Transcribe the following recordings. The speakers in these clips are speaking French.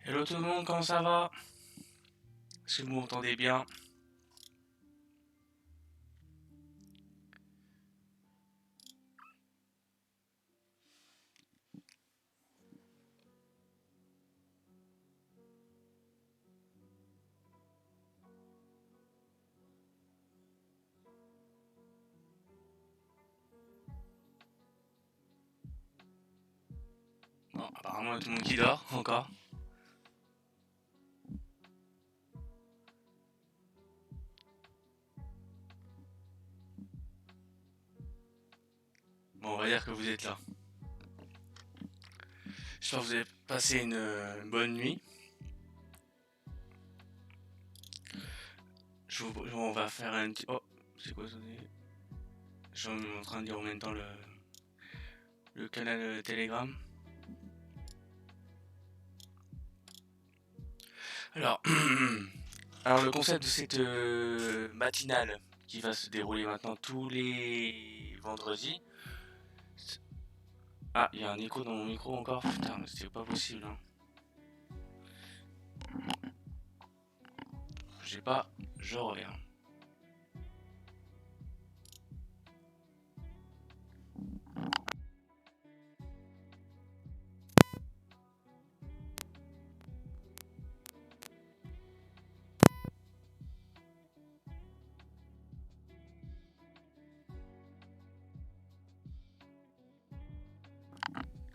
Hello tout le monde, comment ça va? Est-ce que vous m'entendez bien? Bon, apparemment il y a tout le monde qui dort encore. Bon, on va dire que vous êtes là. J'espère que vous avez passé une bonne nuit. On va faire un petit... Oh, c'est quoi ça? Je suis en train de lire en même temps le canal Telegram. Alors, alors le concept de cette matinale qui va se dérouler maintenant tous les vendredis. Ah, il y a un écho dans mon micro encore. Putain, mais c'est pas possible. Hein. J'ai pas, je reviens.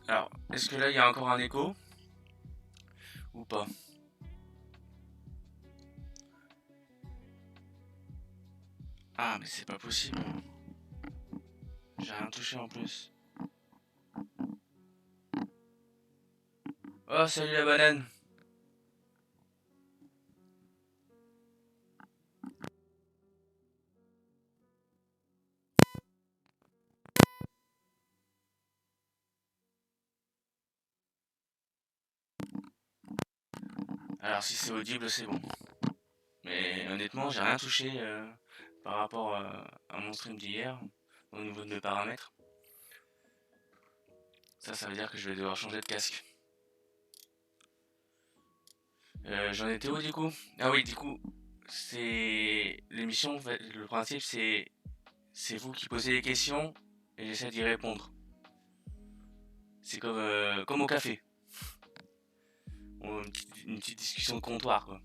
Alors, est-ce que là il y a encore un écho ou pas? Ah, mais c'est pas possible. J'ai rien touché en plus. Oh, salut la banane. Alors, si c'est audible, c'est bon. Mais honnêtement, j'ai rien touché par rapport à mon stream d'hier au niveau de mes paramètres. Ça veut dire que je vais devoir changer de casque. J'en étais où du coup? Ah oui, du coup, c'est l'émission. En fait, le principe, c'est vous qui posez les questions et j'essaie d'y répondre. C'est comme au café. Une petite discussion de comptoir, quoi.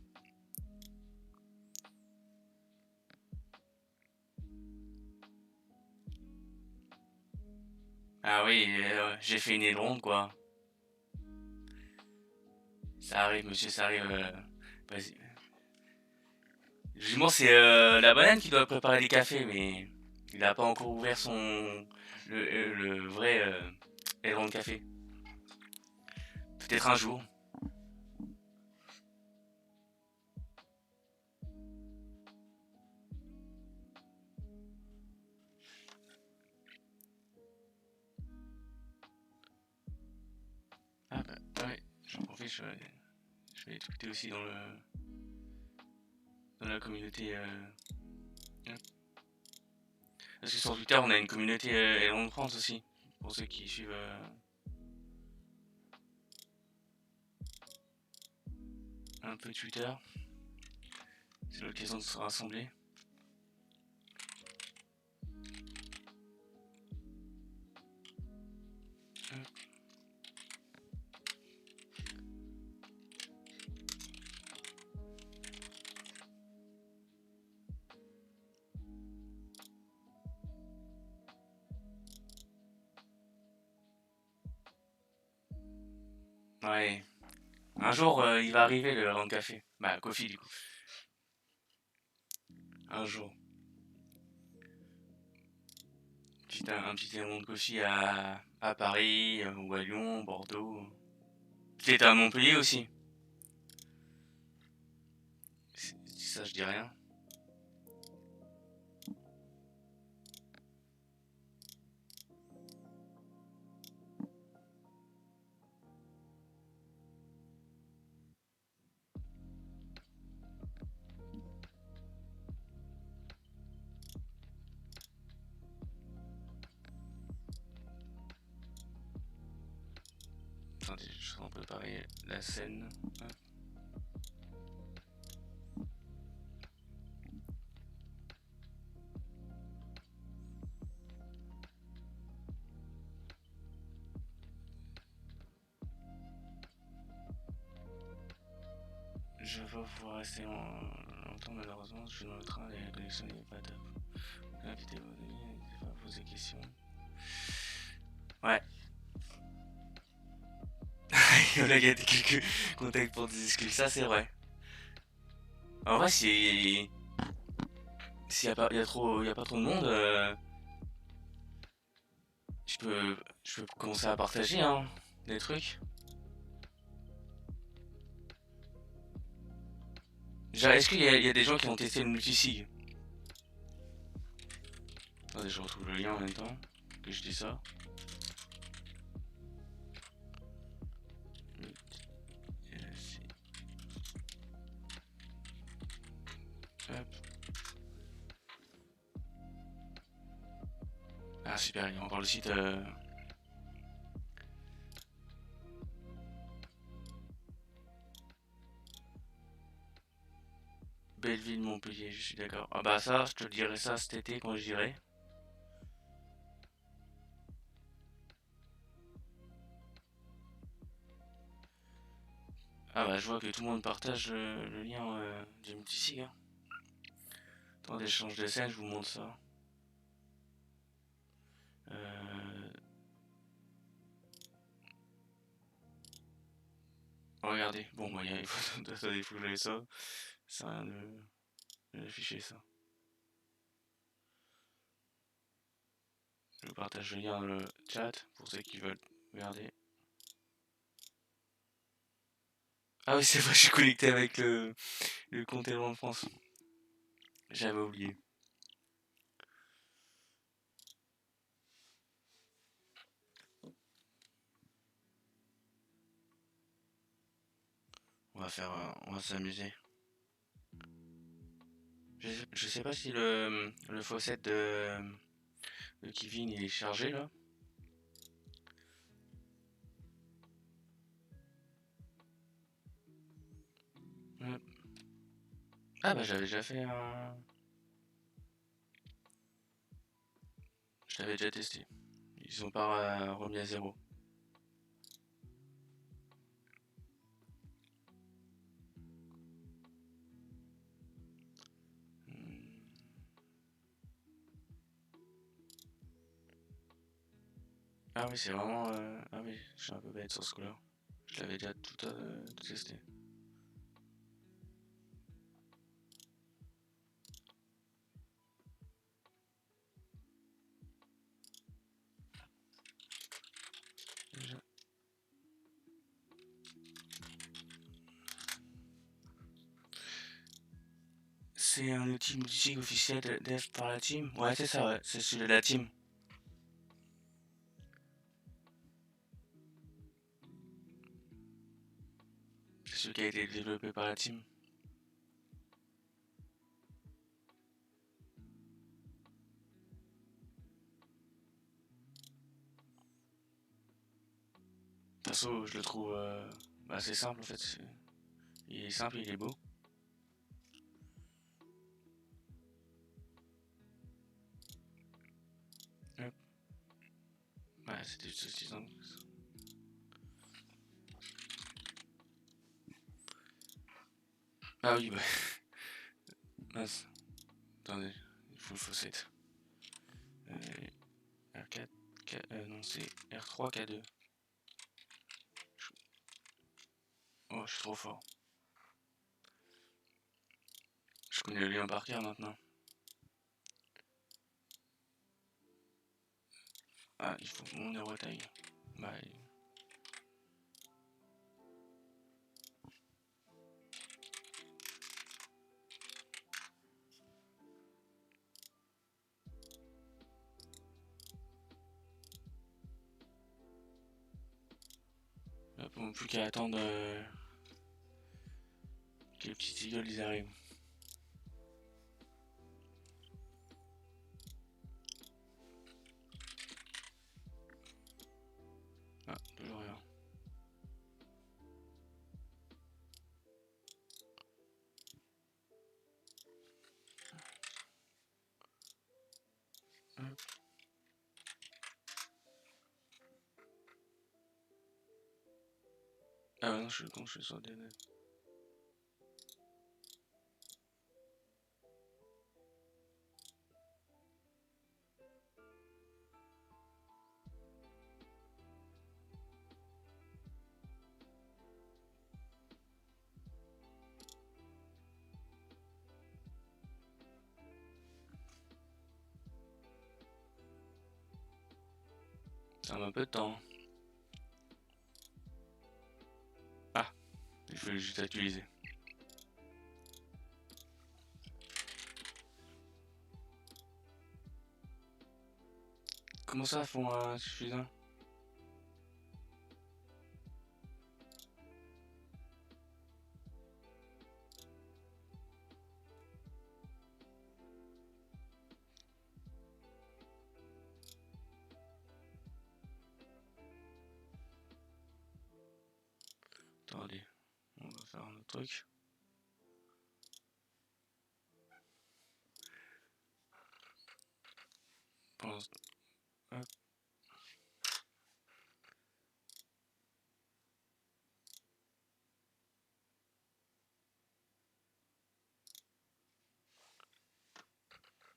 Ah oui, j'ai fait une aileron, quoi. Ça arrive, monsieur, ça arrive. Vas-y. Justement, c'est la banane qui doit préparer les cafés, mais il n'a pas encore ouvert le vrai aileron de café. Peut-être un jour. Ah bah ouais, j'en profite, je vais écouter aussi dans la communauté. Parce que sur Twitter, on a une communauté aileron de France aussi, pour ceux qui suivent un peu Twitter. C'est l'occasion de se rassembler. Ouais. Un jour, il va arriver le aileron de café. Bah, Kofi, du coup. Un jour. Un petit aileron de Kofi à Paris, ou à Lyon, Bordeaux. Peut-être à Montpellier aussi. Ça, je dis rien. Attendez, je suis en train de préparer la scène. Hop. Je vais pas pouvoir rester longtemps malheureusement, je suis dans le train, la connexion n'est pas top. Invitez-vous, n'hésitez pas à poser des questions. Ouais. Il y a quelques contacts pour des excuses, ça c'est vrai. En vrai, s'il y a pas, y a pas trop de monde, je peux commencer à partager hein, des trucs. Genre, est-ce qu'il y a des gens qui ont testé le multisig? Attendez, je retrouve le lien en même temps que je dis ça. Hop. Ah super, il y a encore le site. Belleville, Montpellier, je suis d'accord. Ah bah ça, je te dirai ça cet été quand j'irai. Ah bah je vois que tout le monde partage le lien du multisig. Hein. Attendez, je change de scène, je vous montre ça. Euh... Regardez, bon, moi, il faut, attendez, il faut que j'aille ça. Ça rien de d'afficher ça. Je vous partage le lien dans le chat pour ceux qui veulent regarder. Ah oui, c'est vrai, je suis connecté avec le compte Éloin de France. J'avais oublié. On va s'amuser. Je sais pas si le faucet de Kevin il est chargé là. Ouais. Ah bah j'avais déjà fait un... Je l'avais déjà testé. Ils ont pas remis à zéro. Hmm. Ah oui, c'est vraiment... Ah oui, je suis un peu bête sur ce coup-là. Je l'avais déjà tout testé. Déjà. C'est un outil multisig officiel de dev par la team. Ouais, c'est ça, ouais. C'est celui de la team. C'est celui qui a été développé par la team. Perso, je le trouve assez simple en fait. Il est simple, il est beau. Hop. Ouais, c'était juste aussi simple. Ah oui, bah. Mince. Attendez, il faut le faucet. R4, non, c'est R3, K2. Oh, je suis trop fort. Je connais le lien par cœur maintenant. Ah, il faut mon hero taille. Bah, bon, plus qu'à attendre que les petits eagles ils arrivent. Ah, toujours rien. Ah ouais, non, je suis con, je suis sur des... Ça met un peu de temps. Ah, je vais juste actualiser. Comment ça font suffisant? Attendez, on va faire un autre truc. Hop.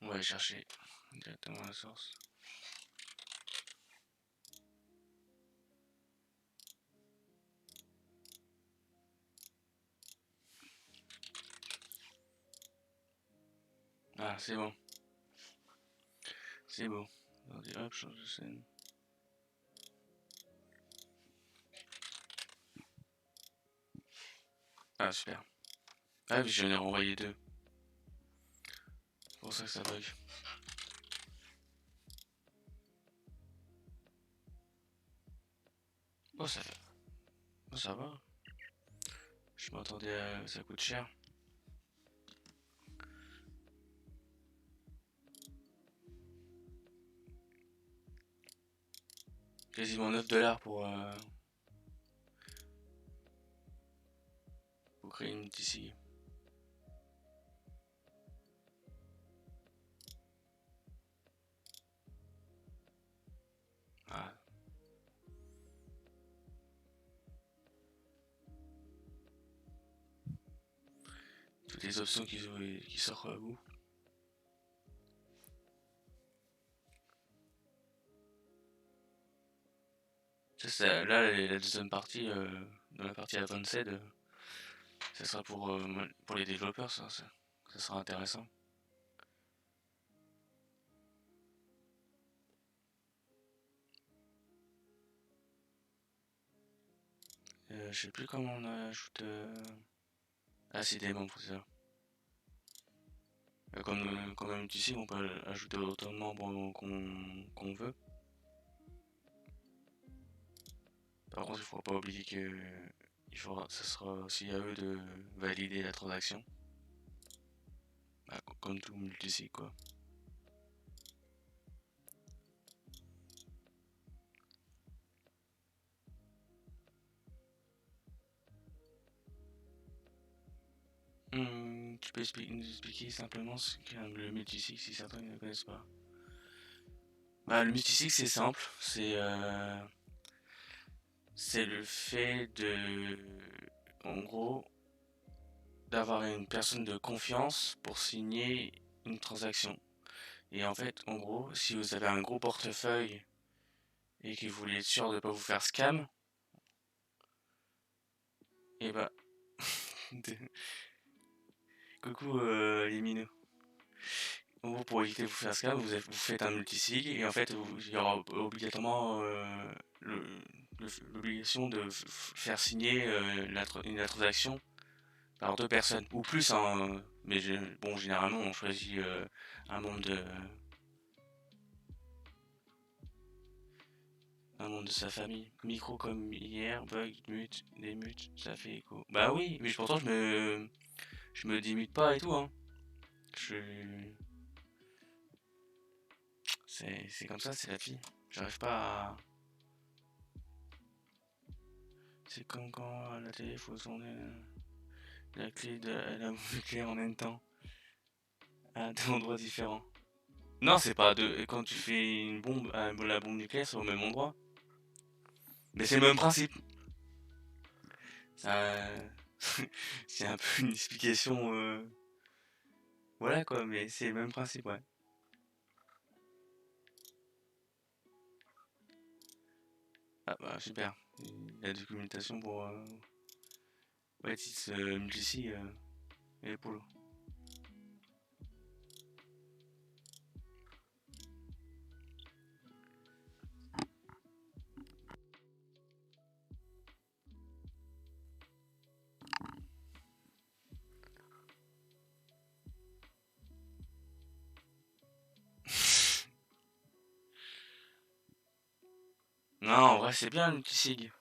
On va aller chercher directement la source. Ah, c'est bon. C'est bon. Attendez, hop, change de scène. Ah, super. Ah oui, j'en ai renvoyé deux. C'est pour ça que ça bug. Oh, ça fait... Oh, ça va. Je m'attendais à... Ça coûte cher. Quasiment 9 $ pour créer une ici. Ah. Toutes les options qui sortent à vous. Ça, là, la deuxième partie, dans la partie Advanced, ça sera pour les développeurs, ça sera intéressant. Je sais plus comment on ajoute... Ah, c'est des membres, c'est ça. Comme même ici, on peut ajouter autant de membres qu'on veut. Par contre, il ne faudra pas oublier que ça sera aussi à eux de valider la transaction. Bah, comme tout multisig, quoi. Tu peux nous expliquer simplement ce qu'est le multisig si certains ne connaissent pas. Bah, le multisig, c'est simple. C'est le fait de... En gros, d'avoir une personne de confiance pour signer une transaction. Et en fait, en gros, si vous avez un gros portefeuille et que vous voulez être sûr de ne pas vous faire scam, et bah... Coucou les minous. En gros, pour éviter de vous faire scam, vous faites un multisig et en fait, il y aura obligatoirement l'obligation de faire signer la transaction par deux personnes ou plus, hein, mais bon, généralement, on choisit un membre de sa famille. Micro comme hier, bug, mute, démute, ça fait écho. Bah oui, mais pourtant je me démute pas et tout, hein. C'est comme ça, c'est la vie. J'arrive pas à... C'est comme quand à la télé, faut tourner la clé de la clé en même temps à deux endroits différents. Non, c'est pas deux. Quand tu fais une bombe, la bombe nucléaire, c'est au même endroit. Mais c'est le même principe. Ça, c'est un peu une explication, voilà quoi, mais c'est le même principe, ouais. Ah bah super. La documentation pour ouais, titre multisig et pour le. Non, en vrai, c'est bien le multisig.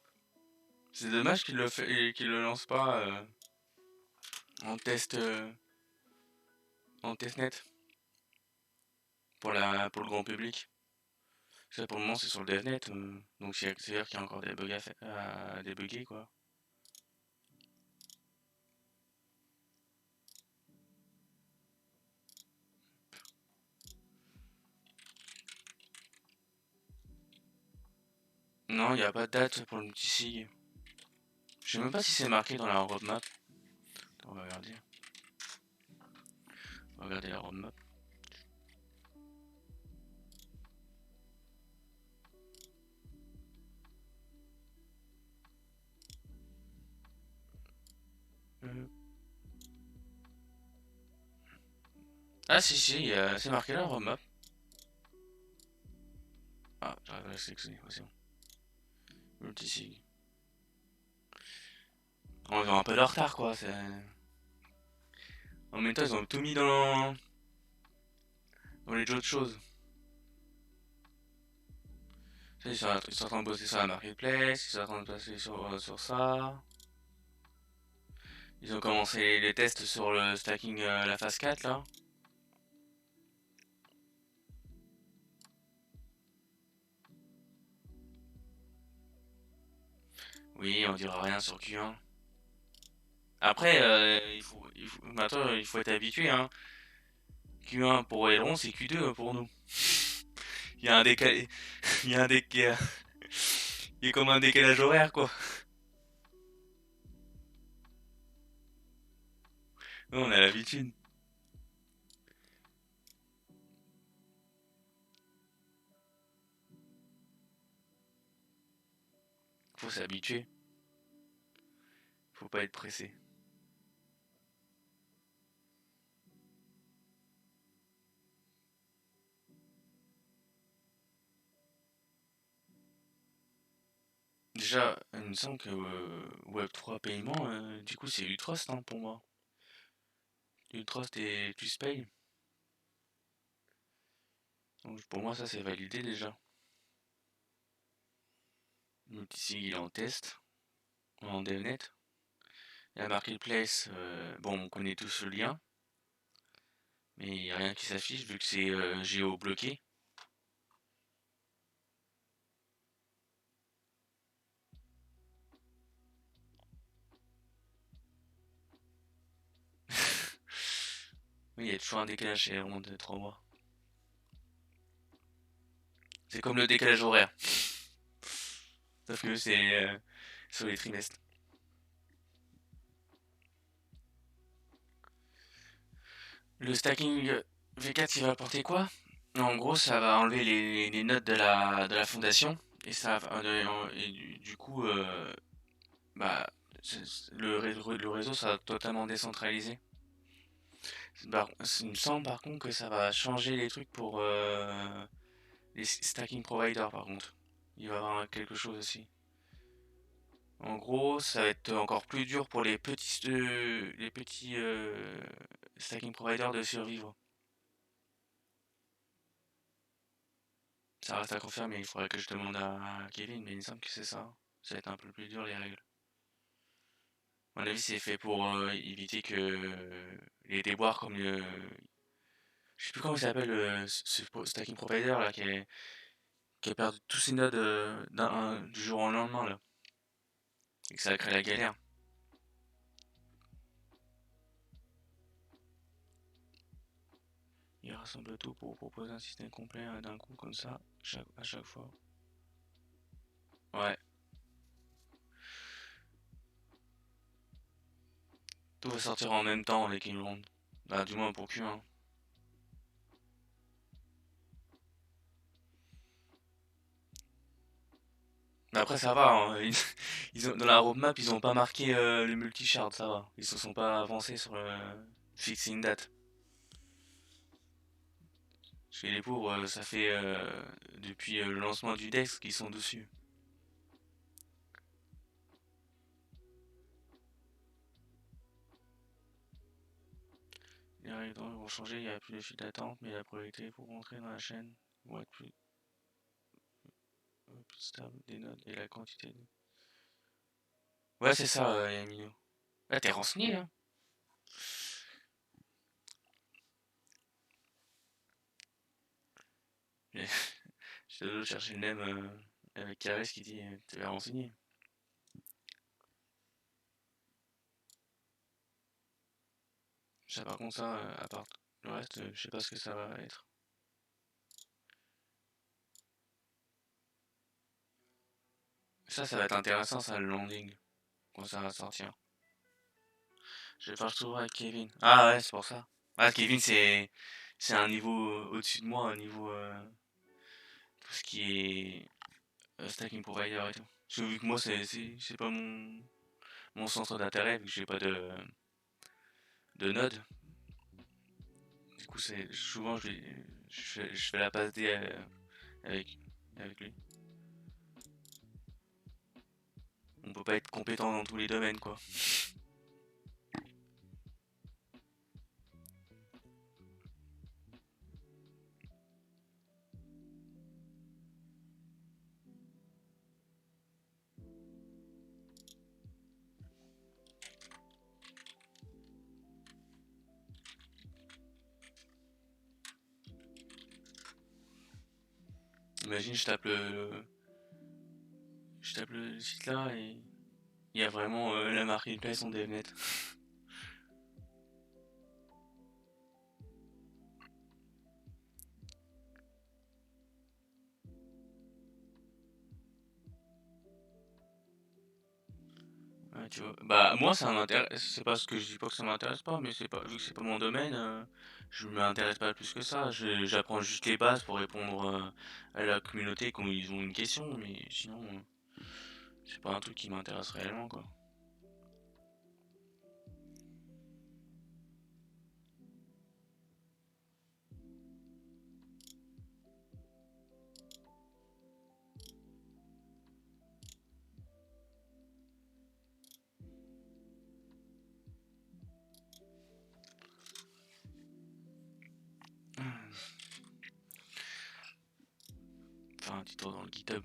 C'est dommage qu'il le fait, qu'il le lance pas en test, en testnet pour le grand public. Ça, pour le moment, c'est sur le devnet, donc c'est-à-dire qu'il y a encore des bugs à débugger, quoi. Non, il n'y a pas de date pour le multisig. Je sais même pas si c'est marqué dans la roadmap. On va regarder. On va regarder la roadmap. Euh, Ah si si, c'est marqué là la roadmap. Ah, j'arrive à la sélectionner, c'est bon. Multisig. On est un peu de retard quoi. En même temps, ils ont tout mis dans les autres choses. Ils sont en train de bosser sur la marketplace, ils sont en train de bosser sur ça. Ils ont commencé les tests sur le stacking, la phase 4 là. Oui, on dira rien sur Q1. Après, maintenant, il faut être habitué, hein. Q1 pour Aileron, c'est Q2 pour nous. Il y a un décalage, il y a un décalage, il y a comme un décalage horaire, quoi. Nous, on a l'habitude. Faut s'habituer. Faut pas être pressé. Déjà, il me semble que Web3 paiement, du coup, c'est Utrust, hein, pour moi. Utrust et TwistPay. Donc, pour moi, ça, c'est validé déjà. Multisig, il est en test, en devnet. La marketplace, bon, on connaît tous le lien, mais il n'y a rien qui s'affiche vu que c'est géo-bloqué. Oui, il y a toujours un décalage chez Ronde de 3 mois. C'est comme le décalage horaire, sauf que c'est sur les trimestres. Le stacking V4, il va apporter quoi? En gros, ça va enlever les notes de la fondation, et ça va, et du coup, bah, le réseau sera totalement décentralisé. Il me semble par contre que ça va changer les trucs pour les stacking providers par contre. Il va y avoir quelque chose aussi. En gros, ça va être encore plus dur pour les petits stacking providers de survivre. Ça reste à confirmer, il faudrait que je demande à Kevin, mais il me semble que c'est ça. Ça va être un peu plus dur les règles. À mon avis, c'est fait pour éviter que les déboires comme le. Je sais plus comment il s'appelle ce stacking provider là qui a perdu tous ses nodes du jour au lendemain là. Et que ça a créé la galère. Il rassemble tout pour proposer un système complet d'un coup comme ça, à chaque fois. Ouais. Tout va sortir en même temps avec Emerald. Bah, du moins pour Q1. Mais après, ça va, hein. Dans la roadmap, ils ont pas marqué le multi-shard, ça va. Ils se sont pas avancés sur fixer une date. Chez les pauvres, ça fait depuis le lancement du Dex qu'ils sont dessus. Les règles vont changer, il n'y a plus de file d'attente, mais la priorité pour rentrer dans la chaîne vont être plus stable, des notes et la quantité. Ouais, c'est ça, Yamino. Là, t'es renseigné, hein. J'étais allé chercher le même avec Carès qui dit t'es renseigné. Ça, par contre, ça, à part le reste, je sais pas ce que ça va être. Ça va être intéressant, ça, le landing, quand ça va sortir. Je vais faire le tour avec Kevin. Ah ouais, c'est pour ça. Ah, Kevin, c'est un niveau au-dessus de moi, un niveau tout ce qui est stacking provider et tout. Parce que vu que moi, c'est pas mon centre d'intérêt, vu que j'ai pas de node. Du coup, c'est souvent, je fais la passe D avec, avec lui. On peut pas être compétent dans tous les domaines, quoi. Imagine, je tape le site là et il y a vraiment la marketplace en devnet. Ouais, tu vois. Bah, moi, ça m'intéresse. C'est pas ce que je dis pas que ça m'intéresse pas, mais c'est pas, vu que c'est pas mon domaine, je m'intéresse pas plus que ça. J'apprends juste les bases pour répondre à la communauté quand ils ont une question, mais sinon, c'est pas un truc qui m'intéresse réellement, quoi. Enfin, un petit tour dans le GitHub.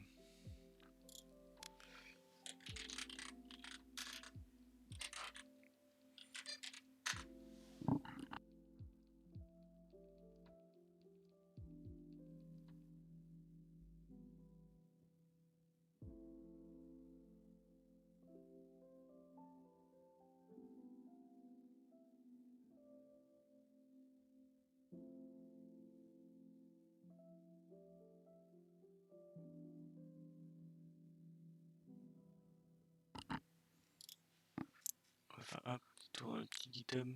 Enfin, hop, petit tour dans le petit GitHub.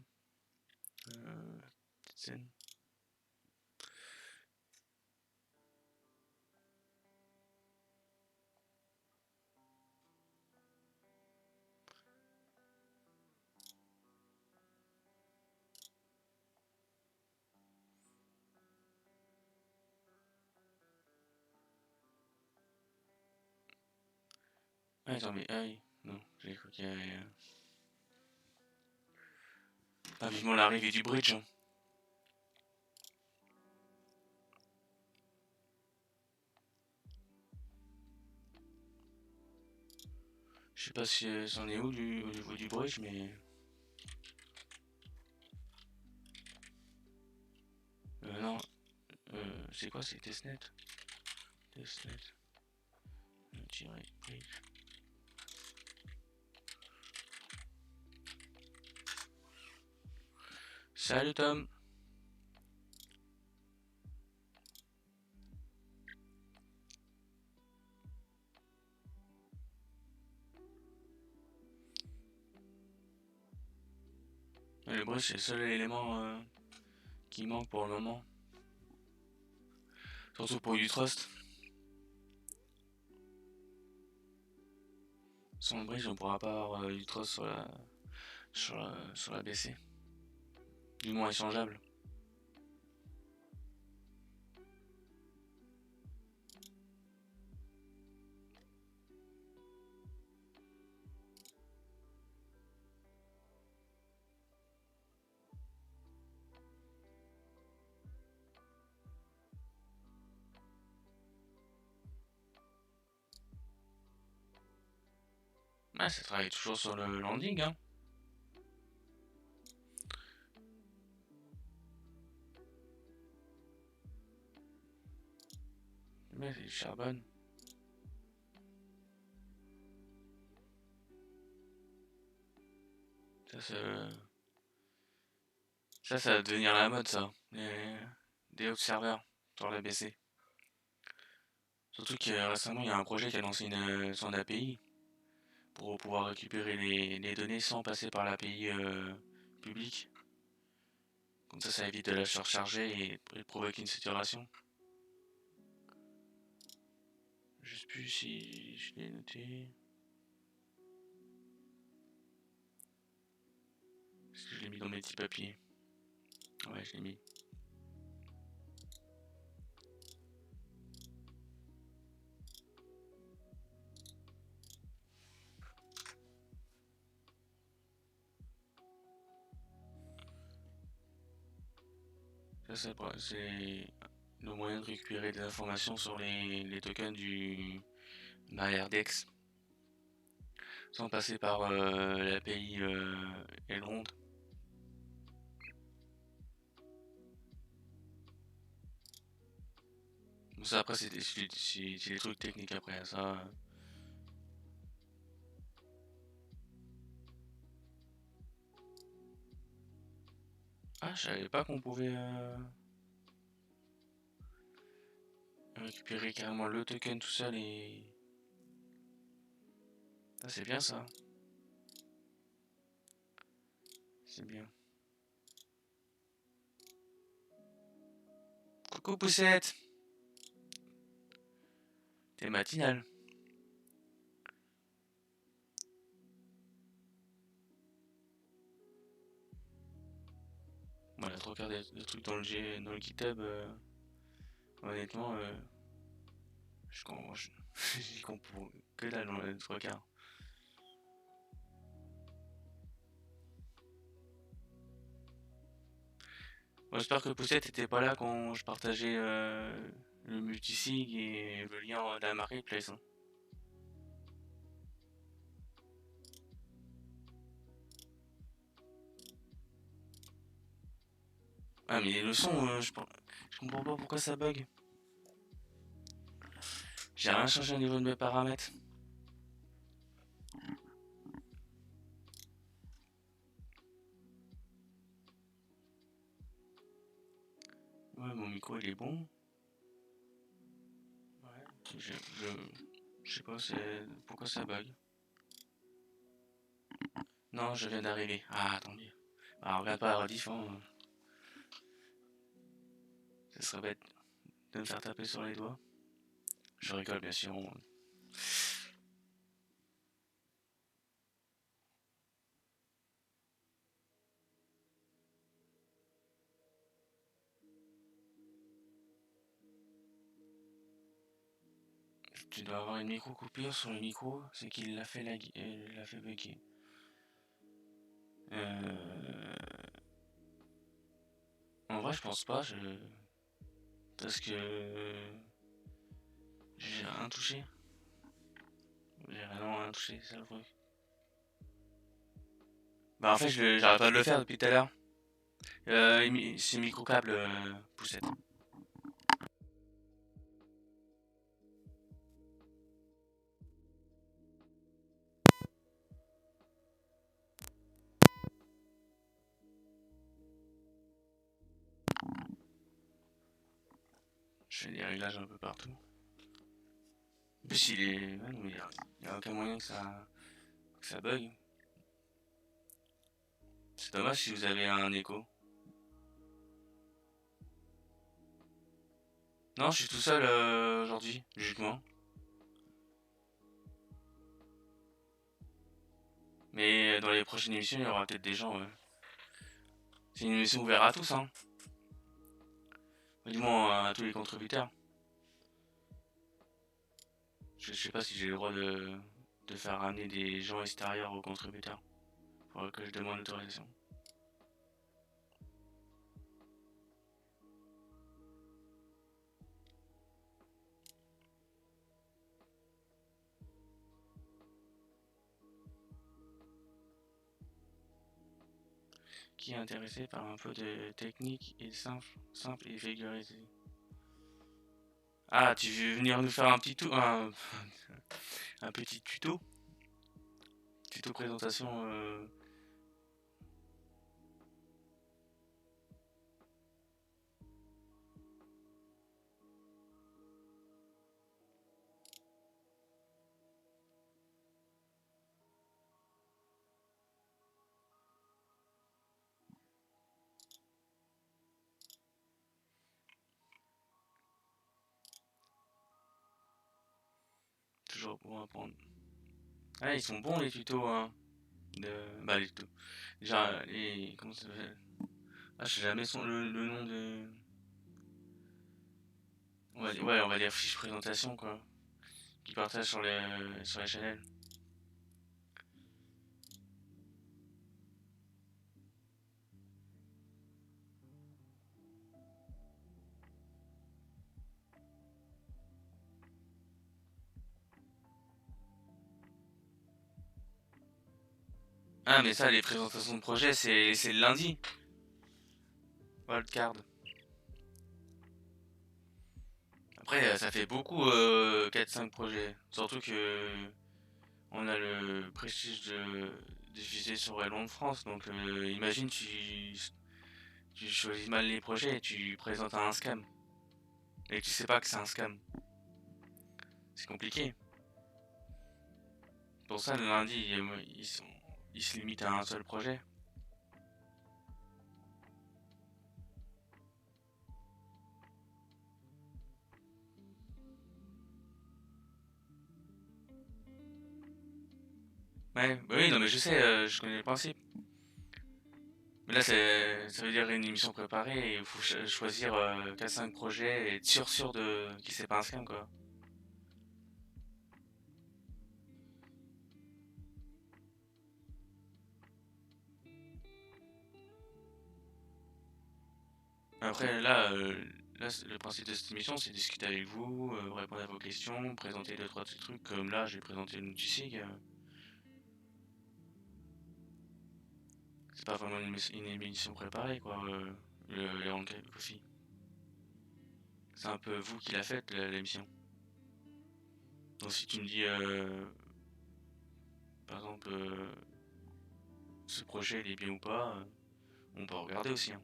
Petite scène. Ah, attends, mais, ah oui, non, j'ai cru qu'il y avait. Ah, vivement l'arrivée du bridge, hein. Je sais pas si c'en est où au niveau du bridge, mais. Non, c'est quoi, c'est testnet? Testnet. Direct bridge. Salut Tom. Le bruit, c'est le seul élément qui manque pour le moment. Surtout pour Utrust. Sans le bridge, on pourra pas avoir Utrust sur la BC. Du moins échangeable. Ah, ça travaille toujours sur le landing, hein. Mais c'est du charbonne. Ça va devenir la mode, ça. Des serveurs sur la BC. Surtout que récemment, il y a un projet qui a lancé son API pour pouvoir récupérer les données sans passer par l'API publique. Comme ça évite de la surcharger et de provoquer une saturation. Je sais plus si je l'ai noté. Est-ce que je l'ai mis dans mes petits papiers? Ouais, je l'ai mis. Ça, c'est le moyen de récupérer des informations sur les tokens du MyRDEX sans passer par l'API Elrond. Ça après c'est des trucs techniques après ça. Ah, je savais pas qu'on pouvait récupérer carrément le token tout seul et... Ah, c'est bien ça. C'est bien. Coucou Poussette. T'es matinale. Voilà, trois quarts des trucs dans le GitHub, honnêtement, j'y comprends que dalle dans les trois quarts. Bon, j'espère que Poussette était pas là quand je partageais le multisig et le lien de la marketplace. Hein. Ah mais le son, je comprends pas pourquoi ça bug. J'ai rien changé au niveau de mes paramètres. Ouais, mon micro il est bon. Ouais, je sais pas pourquoi ça bug. Non, je viens d'arriver. Ah, attendez. Ah, regarde pas la rediff, hein. Ça serait bête de me faire taper sur les doigts. Je rigole bien sûr. Tu dois avoir une micro coupure sur le micro, c'est qu'il l'a fait l'a fait bugger. En vrai, je pense pas, parce que j'ai rien touché. J'ai rien touché, c'est le truc. Bah en fait, j'arrête pas de le faire depuis tout à l'heure. C'est micro câble poussette. Je fais des réglages un peu partout. En plus, il est. Ouais, non, mais il y a aucun moyen que ça bug. C'est dommage si vous avez un écho. Non, je suis tout seul aujourd'hui, justement. Mais dans les prochaines émissions, il y aura peut-être des gens. Ouais. C'est une émission ouverte à tous, hein. Du moins à tous les contributeurs. Je sais pas si j'ai le droit de faire ramener des gens extérieurs aux contributeurs. Faudrait que je demande l'autorisation. Qui est intéressé par un peu de technique et simple et vulgarisé. Ah, tu veux venir nous faire un petit un petit tuto présentation. Toujours pour apprendre. Ah, ils sont bons les tutos, hein. Bah, les tutos. Déjà, les. Comment ça s'appelle? Ah, je sais jamais le nom de. Ouais, on va dire fiche présentation, quoi. Qui partagent sur les channels. Ah, mais ça, les présentations de projet, c'est le lundi. Wildcard. Après, ça fait beaucoup, 4-5 projets. Surtout que on a le prestige de diffuser sur Wallon de France. Donc, imagine, tu choisis mal les projets et tu présentes un scam. Et tu sais pas que c'est un scam. C'est compliqué. Pour ça, le lundi, ils se limitent à un seul projet. Ouais, bah oui, non, mais je sais, je connais le principe. Mais là, ça veut dire une émission préparée et il faut choisir 4-5 projets et être sûr de qu'il c'est pas un scam, quoi. Après, là, le principe de cette émission, c'est discuter avec vous, répondre à vos questions, présenter deux, trois petits trucs, comme là, j'ai présenté le Nutrisig. C'est pas vraiment une émission préparée, quoi, les Roundtable Coffee. C'est un peu vous qui l'a faite, l'émission. Donc si tu me dis, par exemple, ce projet, il est bien ou pas, on peut regarder aussi, hein.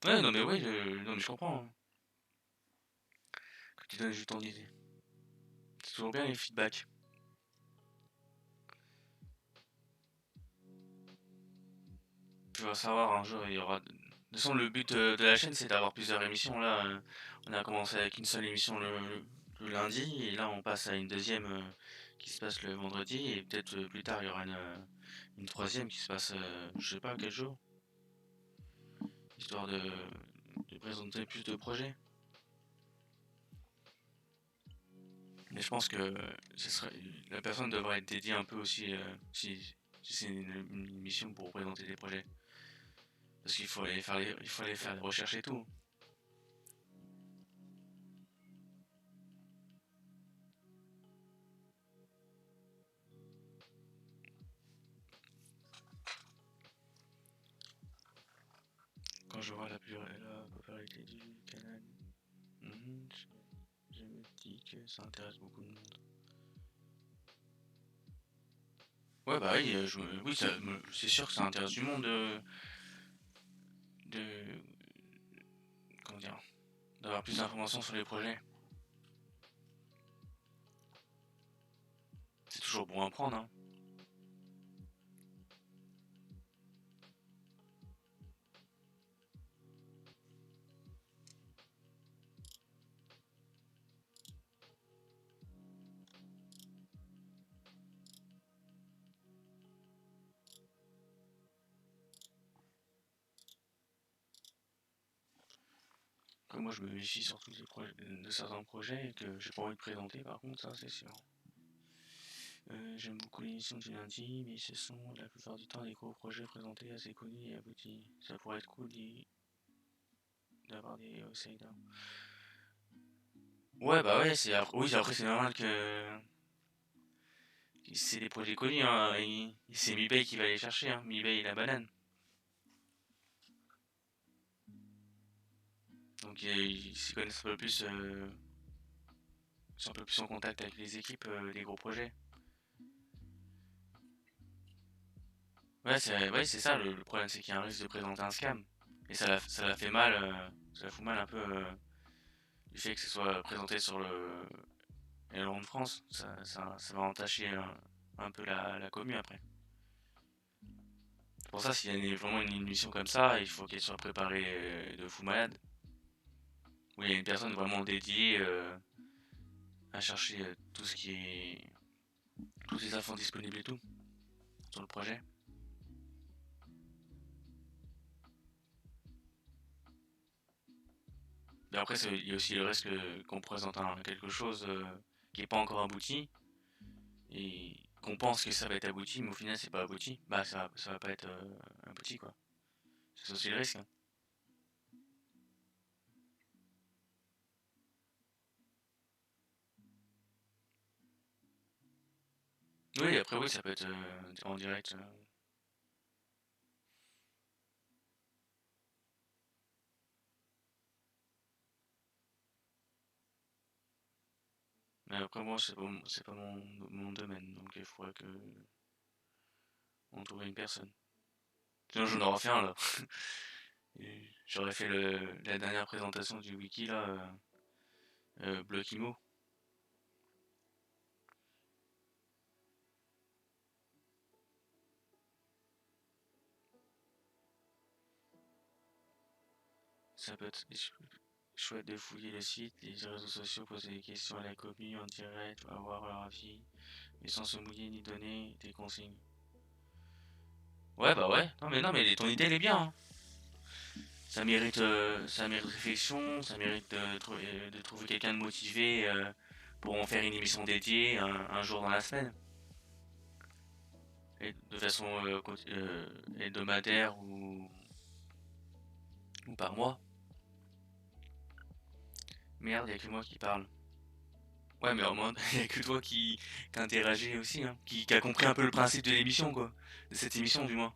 Ouais, non, mais oui, non, mais je comprends, hein, que tu donnes juste ton idée. C'est toujours bien les feedbacks. Tu vas savoir, un jour, il y aura. De toute façon, le but de la chaîne, c'est d'avoir plusieurs émissions. Là, on a commencé avec une seule émission le lundi, et là, on passe à une deuxième qui se passe le vendredi, et peut-être plus tard, il y aura une troisième qui se passe, je sais pas quel jour, histoire de présenter plus de projets. Mais je pense que la personne devrait être dédiée un peu aussi, si c'est une émission pour présenter des projets. Parce qu'il faut il faut aller faire des recherches et tout. Quand je vois la popularité du canal, mhm, je me dis que ça intéresse beaucoup de monde. Ouais, bah oui, oui c'est sûr que ça intéresse du monde de, d'avoir plus d'informations sur les projets. C'est toujours bon à prendre, hein. Comme moi je me méfie surtout de certains projets et que j'ai pas envie de présenter par contre, ça c'est sûr. J'aime beaucoup l'émission du lundi, mais ce sont la plupart du temps des gros projets présentés assez connus et aboutis. Ça pourrait être cool d'avoir des outsiders. Ouais, bah ouais, oui, après c'est normal que c'est des projets connus, hein. C'est MiPay qui va les chercher, hein. MiPay et la banane. Donc ils s'y connaissent un peu plus, ils sont un peu plus en contact avec les équipes des gros projets. Ouais, c'est ça, le problème c'est qu'il y a un risque de présenter un scam. Et ça la fait mal, ça la fout mal un peu du fait que ce soit présenté sur le aileron de France. Ça va entacher un peu la commu après. C'est pour ça, s'il y a vraiment une émission comme ça, il faut qu'elle soit préparée de fou malade. Où il y a une personne vraiment dédiée à chercher tout ce qui est. Toutes les infos disponibles et tout sur le projet. Mais après, il y a aussi le risque qu'on présente quelque chose qui n'est pas encore abouti et qu'on pense que ça va être abouti, mais au final, c'est pas abouti. Bah, ça va pas être abouti, quoi. C'est aussi le risque, hein. Oui, après, oui, ça peut être en direct. Mais après, moi, c'est pas mon domaine, donc il faudrait que on trouve une personne. Sinon, j'en aurais fait un, là. J'aurais fait la dernière présentation du wiki, là, Blockimo. Ça peut être chouette de fouiller le site, les réseaux sociaux, poser des questions à la commu en direct, avoir leur avis, mais sans se mouiller ni donner des consignes. Ouais, bah ouais. Non, mais ton idée, elle est bien, hein. Ça mérite réflexion, ça mérite de trouver quelqu'un de motivé pour en faire une émission dédiée un jour dans la semaine. Et de façon hebdomadaire ou par mois. Merde, y'a que moi qui parle. Ouais, mais au moins, y'a que toi qui interagis aussi, hein, qui a compris un peu le principe de l'émission, quoi. De cette émission, du moins.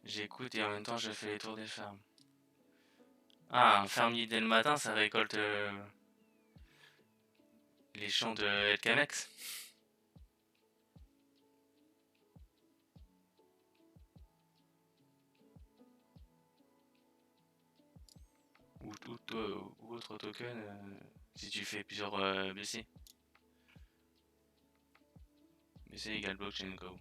J'écoute et en même temps, je fais les tours des fermes. Ah, un fermier dès le matin, ça récolte les champs de El Camex. Ou autre token si tu fais plusieurs BC. BC égale blockchain go.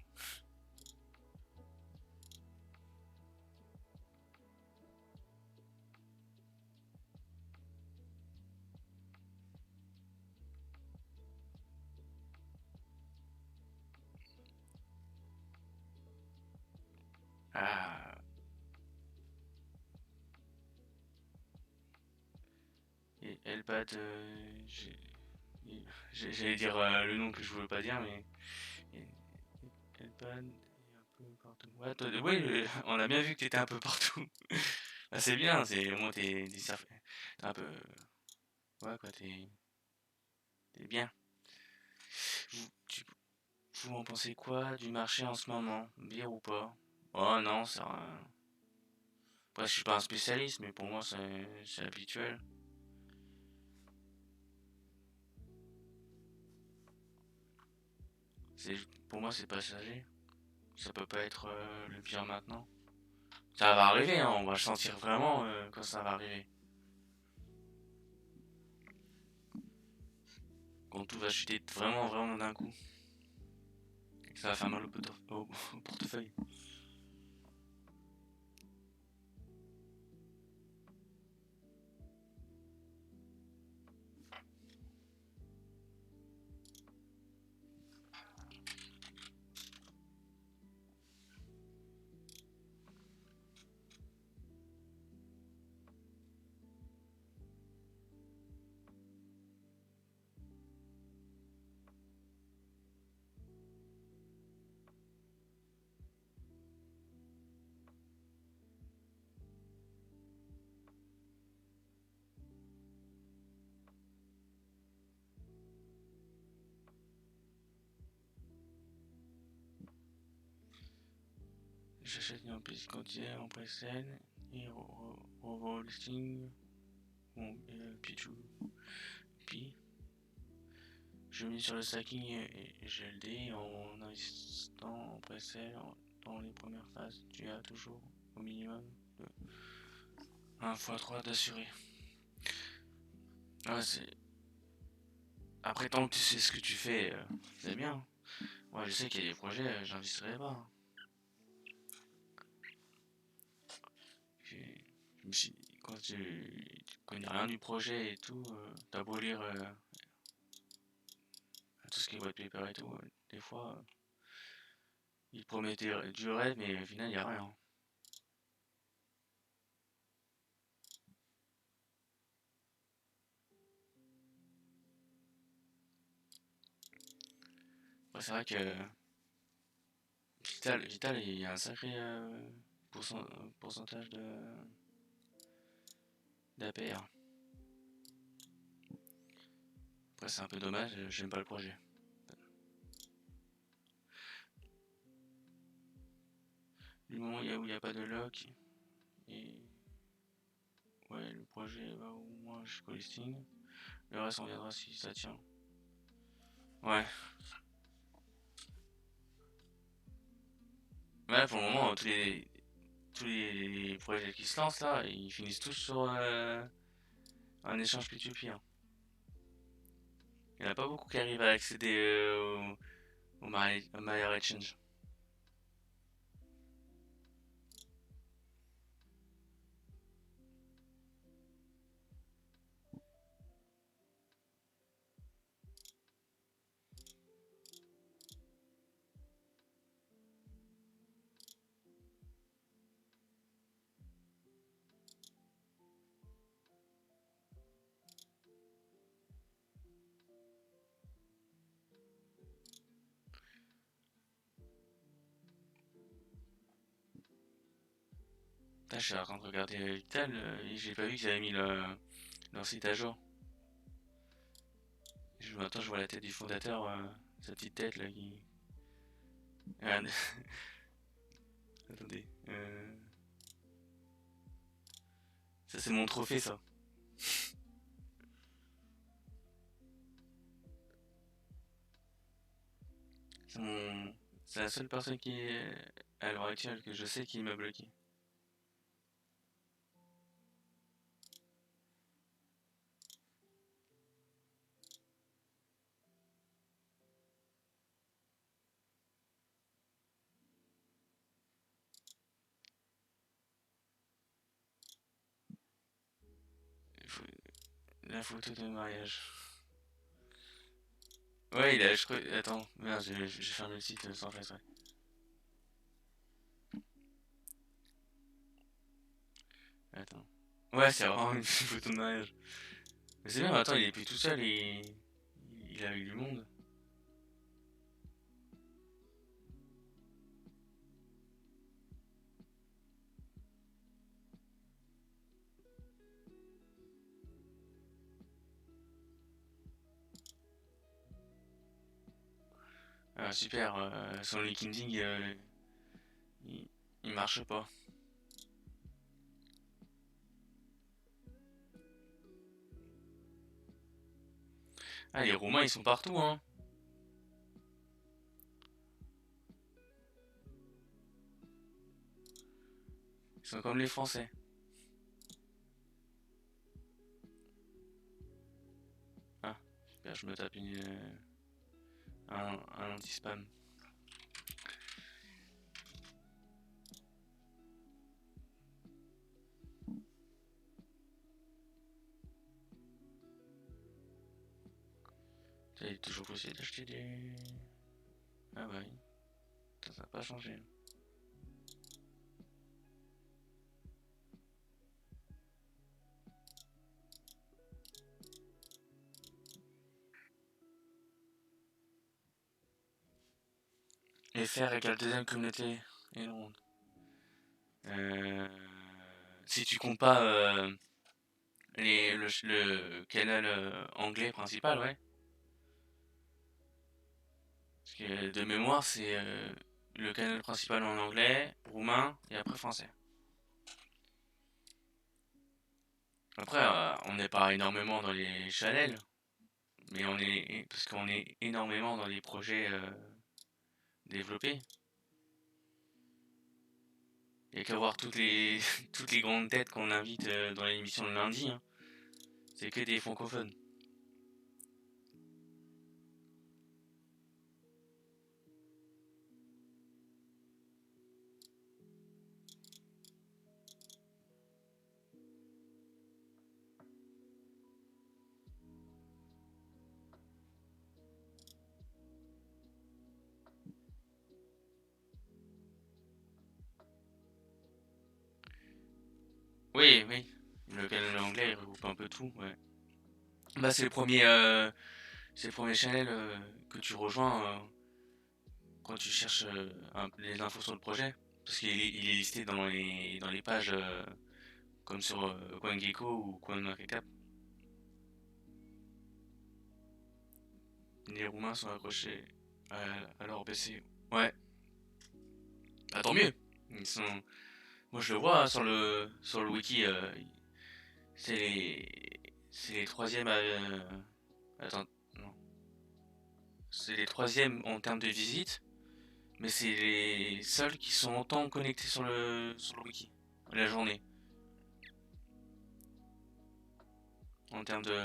Ah, et Elpad, j'allais dire le nom que je voulais pas dire, mais Elpad est un peu partout. Ouais, oui, on a bien vu que t'étais un peu partout. Bah, c'est bien, c'est au moins t'es un peu. Ouais, quoi, t'es bien. Vous, tu- vous en pensez quoi du marché en ce moment? Bien ou pas? Oh non, c'est rien. Après, je suis pas un spécialiste, mais pour moi, c'est habituel. C'est, pour moi, c'est passager. Ça peut pas être le pire maintenant. Ça va arriver, hein, on va le sentir vraiment quand ça va arriver. Quand tout va chuter vraiment, vraiment d'un coup. Et que ça va faire mal au portefeuille. J'achète une piste quantière en pré-scène et au listing. Bon, Pichou. Puis, je mets sur le stacking et GLD en investissant en pré-scène dans les premières phases. Tu as toujours au minimum de 1 x 3 d'assuré. Ouais, c'est. Après, tant que tu sais ce que tu fais, c'est bien. Moi, je sais qu'il y a des projets, j'investirais pas, hein. Puis, je me suis quand tu connais rien du projet et tout, t'as beau lire tout ce qui est white paper et tout, des fois, ils promettaient du rêve, mais au final, il n'y a rien. Après, c'est vrai que Vital, il y a un sacré pourcentage d'APR. Après, c'est un peu dommage, j'aime pas le projet. Du moment où il n'y a pas de lock, et ouais, le projet va au moins jusqu'au listing. Le reste, on verra si ça tient. Ouais. Ouais, pour le moment, tous les projets qui se lancent là, ils finissent tous sur un échange P2P, hein. Il n'y en a pas beaucoup qui arrivent à accéder au Maillard Exchange. Putain, je suis en train de regarder Vital et j'ai pas vu qu'ils avaient mis leur site à jour. Maintenant, je vois la tête du fondateur, sa petite tête là qui. Ah, attendez. Ça, c'est mon trophée, ça. C'est mon. C'est la seule personne qui est à l'heure actuelle que je sais qui m'a bloqué. La photo de mariage. Ouais, il a. Je crois. Attends, merde, j'ai fermé le site sans faire ça. Attends. Ouais, c'est vraiment une photo de mariage. Mais c'est bien, attends, il est plus tout seul et. Il a eu du monde. Ah, super, son LinkedIn, il, il marche pas. Ah, les Roumains, ils sont partout, hein. Ils sont comme les Français. Ah, super, je me tape un anti-spam. Il est toujours possible d'acheter des... Ah bah oui, ça n'a pas changé. FR égale deuxième communauté et le monde. Euh, Si tu comptes pas le canal anglais principal, ouais. Parce que de mémoire, c'est le canal principal en anglais, roumain et après français. Après, on n'est pas énormément dans les channels, mais on est parce qu'on est énormément dans les projets développés. Il y a qu'à voir toutes les toutes les grandes têtes qu'on invite dans l'émission de lundi, hein. C'est que des francophones. Oui, oui. Le canal anglais il regroupe un peu tout, ouais. Bah c'est le premier channel que tu rejoins quand tu cherches les infos sur le projet. Parce qu'il est listé dans les pages comme sur CoinGecko ou CoinMarketCap. Les Roumains sont accrochés à, à leur PC. Ouais, bah tant mieux. Ils sont... Moi je le vois hein, sur le wiki. C'est les, c'est les troisièmes. Attends, non. C'est les troisièmes en termes de visite, mais c'est les seuls qui sont autant connectés sur le wiki la journée. En termes de,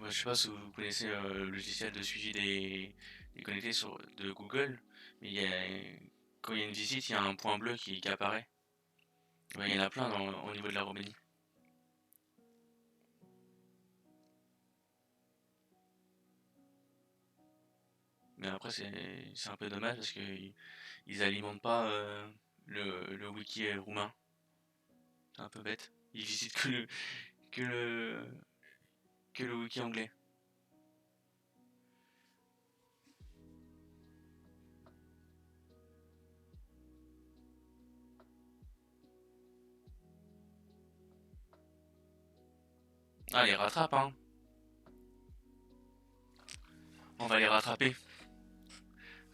je sais pas si vous connaissez le logiciel de suivi des connectés de Google, mais quand il y a une visite, il y a un point bleu qui apparaît. Ouais, il y en a plein au niveau de la Roumanie. Mais après, c'est un peu dommage parce qu'ils ils alimentent pas le wiki roumain. C'est un peu bête. Ils visitent que le, que le wiki anglais. Ah, les rattrape, hein. On va les rattraper.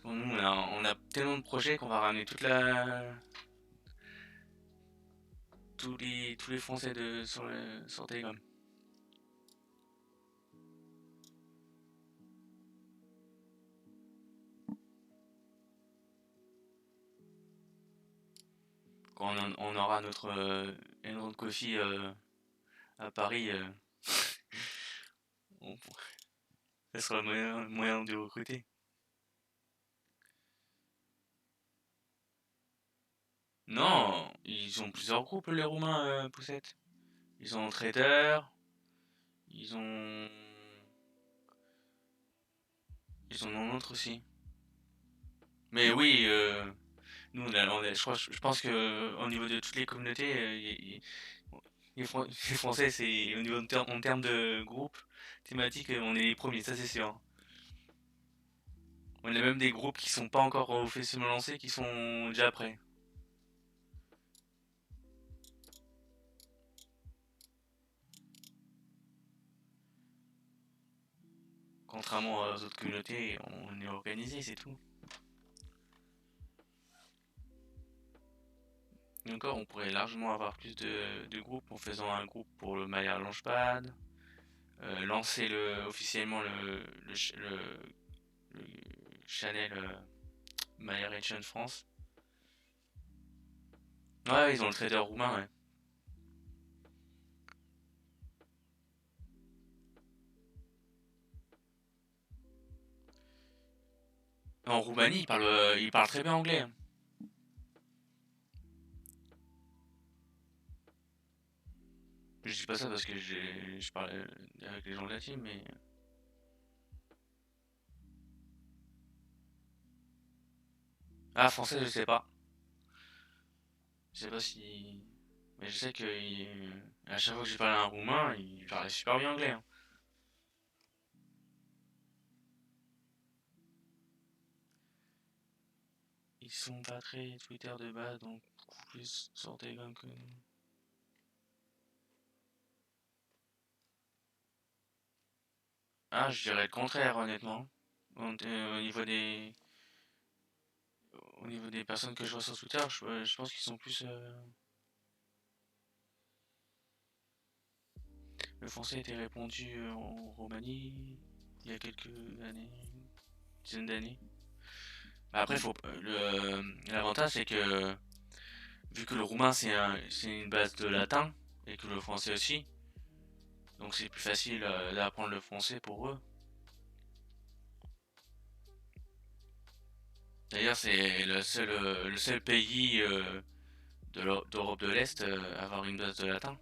Nous, on a tellement de projets qu'on va ramener tous les Français sur Telegram. Quand on aura notre Emerald Coffee à Paris, on, ça sera le moyen de recruter. Non, ils ont plusieurs groupes, les Roumains, Poussette. Ils ont Trader, ils ont... Ils en ont un autre aussi. Mais oui, nous, je pense que au niveau de toutes les communautés, les Français, c'est au niveau en termes de groupe thématique, on est les premiers, ça c'est sûr. On a même des groupes qui sont pas encore officiellement lancés, qui sont déjà prêts. Contrairement aux autres communautés, on est organisé, c'est tout. Et encore, on pourrait largement avoir plus de groupes en faisant un groupe pour le Maillard Launchpad, lancer officiellement le channel Maillard Action France. Ouais, ils ont le trader roumain, ouais. En Roumanie, ils parlent très bien anglais, hein. Je dis pas ça parce que je parle avec les gens de la team, mais... Ah, français, je sais pas. Je sais pas si... Mais je sais que à chaque fois que j'ai parlé à un Roumain, il parlait super bien anglais, hein. Ils sont pas très Twitter de base, donc plus sur Telegram que... Ah, je dirais le contraire, honnêtement. Au niveau au niveau des personnes que je vois sur Twitter, je pense qu'ils sont plus... Le français a été répandu en Roumanie il y a quelques années, une dizaine d'années. Bah après, l'avantage c'est que vu que le roumain c'est une base de latin et que le français aussi, donc c'est plus facile d'apprendre le français pour eux. D'ailleurs, c'est le seul pays d'Europe de l'Est à avoir une base de latin.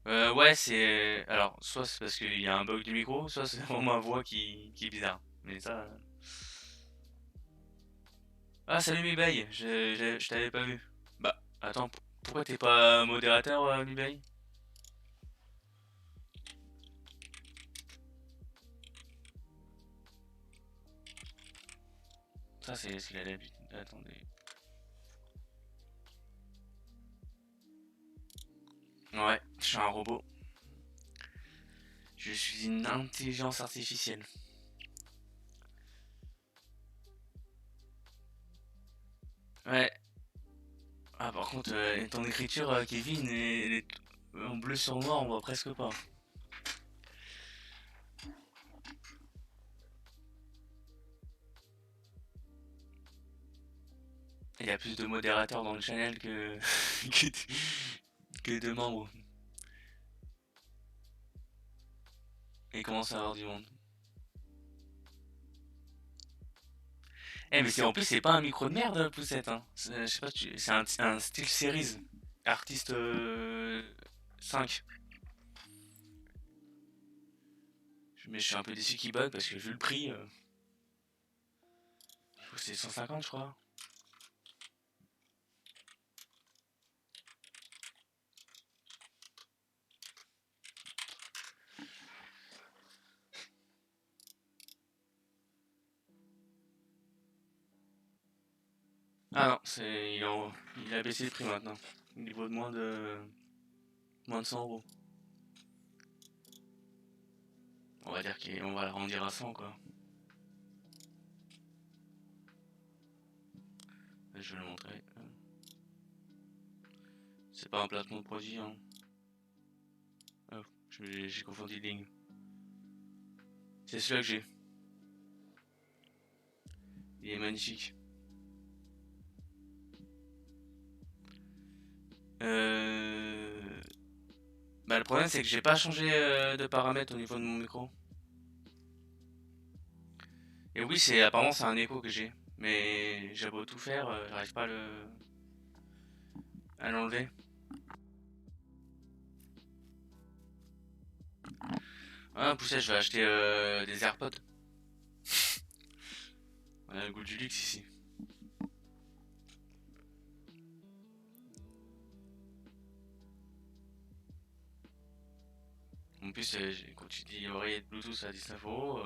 Ouais, c'est. Alors, soit c'est parce qu'il y a un bug du micro, soit c'est vraiment ma voix qui est bizarre. Mais ça. Ah, salut Mibaï, je t'avais pas vu. Bah, attends, pourquoi t'es pas modérateur, Mibaï? Ça, c'est ce qu'il a l'habitude. Attendez. Ouais, je suis un robot. Je suis une intelligence artificielle. Ouais. Ah, par contre, ton écriture, Kevin, elle est en bleu sur noir, on voit presque pas. Il y a plus de modérateurs dans le channel que, que de membres. Et il commence à avoir du monde. Eh, mais c'est en plus, c'est pas un micro de merde, Poussette, hein. Je sais pas, c'est un style series. Artiste 5. Mais je suis un peu déçu qu'il bug parce que vu le prix, c'est 150, je crois. Ah non, il a baissé le prix maintenant. Il vaut de moins de 100 euros. On va dire qu'on va l'arrondir à 100, quoi. Je vais le montrer. C'est pas un placement de produit, hein. Oh, j'ai confondu de ligne. C'est celui-là que j'ai. Il est magnifique. Euh... Bah, le problème, c'est que j'ai pas changé de paramètres au niveau de mon micro. Et oui, apparemment c'est un écho que j'ai. Mais j'ai beau tout faire, j'arrive pas à l'enlever. Ah, poussette, je vais acheter des AirPods. On a le goût du luxe ici. En plus, quand tu dis oreillette Bluetooth à 19 euros,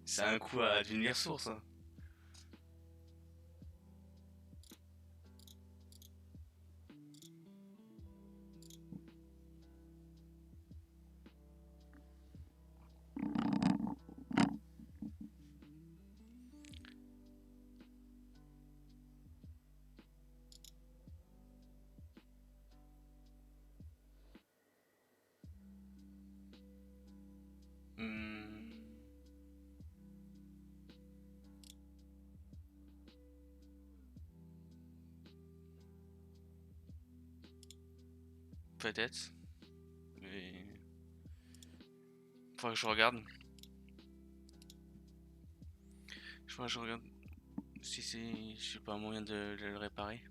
c'est un coût d'une lire source, hein. peut-être. Mais faudrait que je regarde. Faudrait que je regarde si c'est, je sais pas, un moyen de le réparer.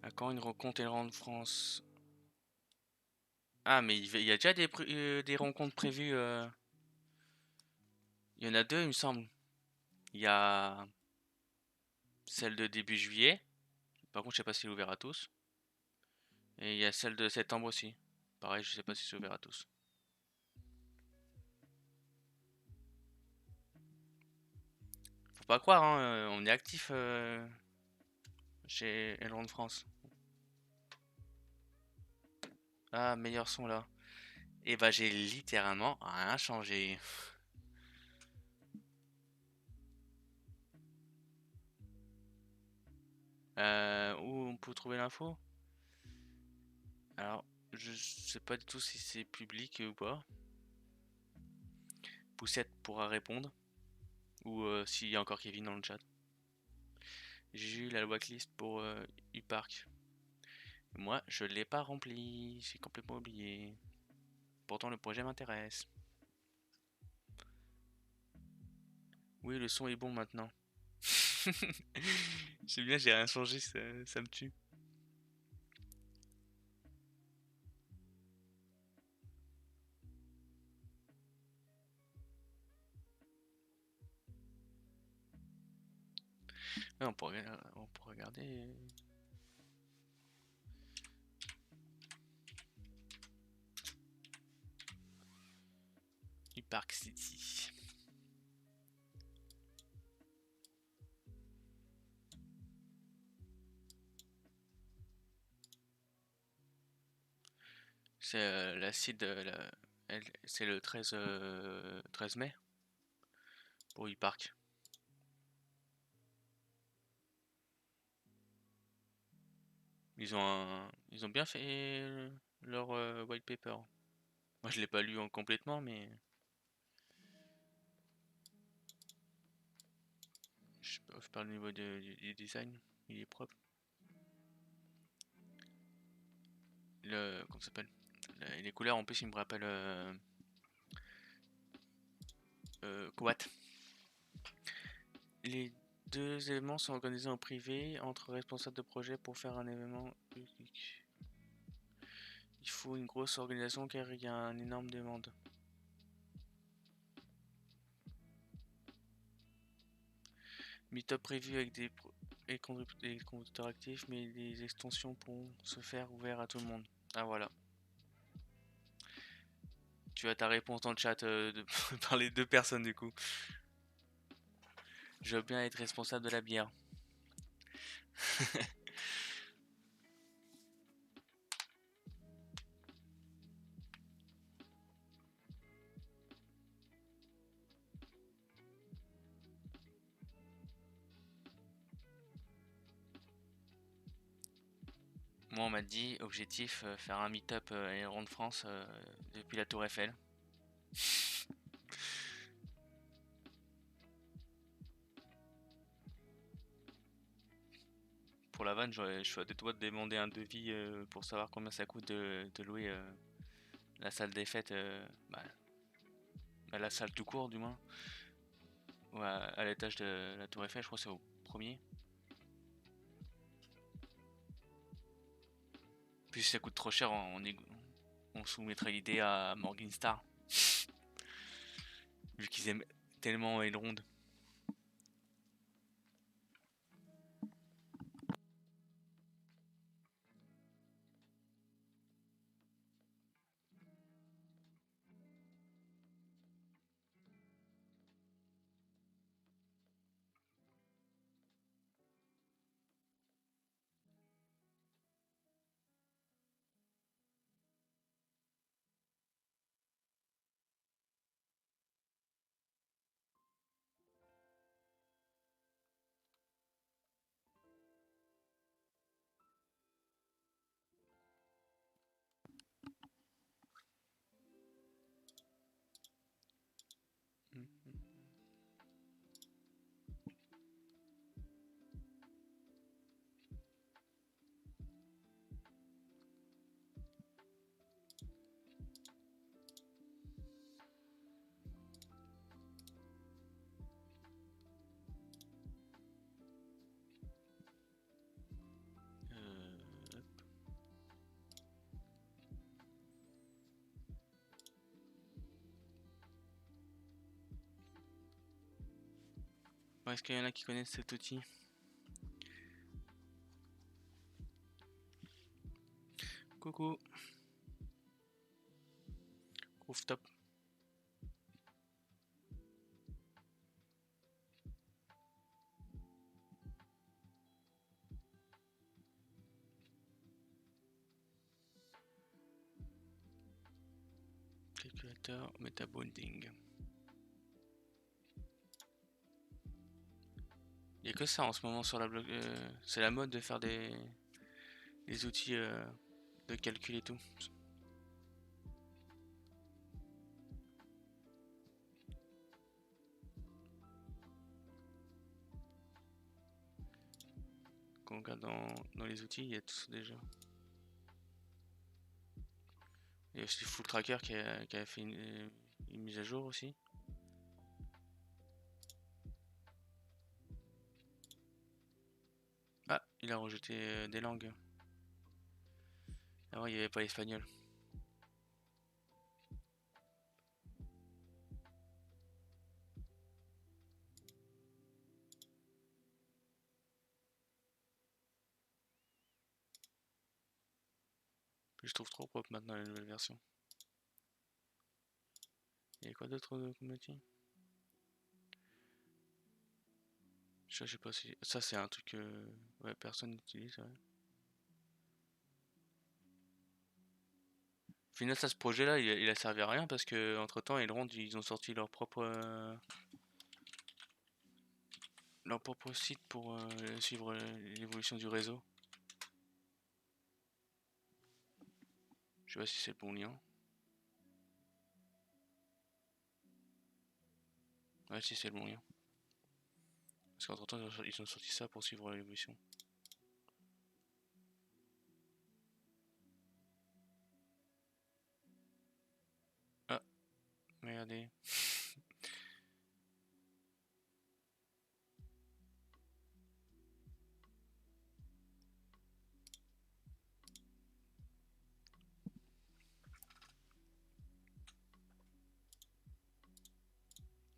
À quand une rencontre Elrond France? Ah, mais il y a déjà des rencontres prévues. Il y en a deux, il me semble. Il y a celle de début juillet. Par contre, je sais pas si c'est ouvert à tous. Et il y a celle de septembre aussi. Pareil, je sais pas si c'est ouvert à tous. Faut pas croire, hein, on est actif chez Elrond France. Ah, meilleur son là. Et bah, j'ai littéralement rien changé. Où on peut trouver l'info? Alors, je sais pas du tout si c'est public ou pas. Poussette pourra répondre. Ou s'il y a encore Kevin dans le chat. J'ai eu la blacklist pour U-Park. Moi, je l'ai pas rempli. J'ai complètement oublié. Pourtant, le projet m'intéresse. Oui, le son est bon maintenant. J'aime bien, j'ai rien changé, ça me tue. Ouais, on pourrait regarder. U-Park City. C'est l'acide. C'est le 13 mai pour U-Park. Ils ont bien fait leur white paper. Moi, je l'ai pas lu complètement, mais je parle au niveau du design. Il est propre. Comment ça s'appelle? Les couleurs, en plus, ils me rappellent Koat. Les deux événements sont organisés en privé entre responsables de projet pour faire un événement unique. Il faut une grosse organisation car il y a une énorme demande. Meetup prévu avec des contributeurs actifs, mais les extensions pourront se faire ouvertes à tout le monde. Ah voilà. Tu as ta réponse dans le chat par les deux personnes du coup. Je veux bien être responsable de la bière. Moi on m'a dit objectif faire un meet-up à de France depuis la Tour Eiffel. Pour la vanne, je suis à deux doigts de demander un devis pour savoir combien ça coûte de louer la salle des fêtes, la salle tout court du moins, ou à l'étage de la Tour Eiffel, je crois que c'est au premier. Puis si ça coûte trop cher, on soumettrait l'idée à Morningstar, vu qu'ils aiment tellement Elrond. Bon, est-ce qu'il y en a qui connaissent cet outil? Coucou, rooftop. Calculateur, metabonding. Il n'y a que ça en ce moment sur la blog. C'est la mode de faire des outils de calcul et tout. Quand on regarde dans les outils, il y a tout ça déjà. Il y a aussi Full Tracker qui a fait une mise à jour aussi. Ah, il a rejeté des langues. Avant, il n'y avait pas l'espagnol. Je trouve trop propre maintenant la nouvelle version. Il y a quoi d'autre comme outil? Je sais pas si. Ça, c'est un truc que ouais, personne n'utilise. Ouais. Au final, ça, ce projet-là, il a servi à rien parce que entre temps, Elrond, ils ont sorti leur propre site pour suivre l'évolution du réseau. Je sais pas si c'est le bon lien. Ouais, si c'est le bon lien. Parce qu'entre temps, ils ont sorti ça pour suivre l'évolution. Ah, regardez.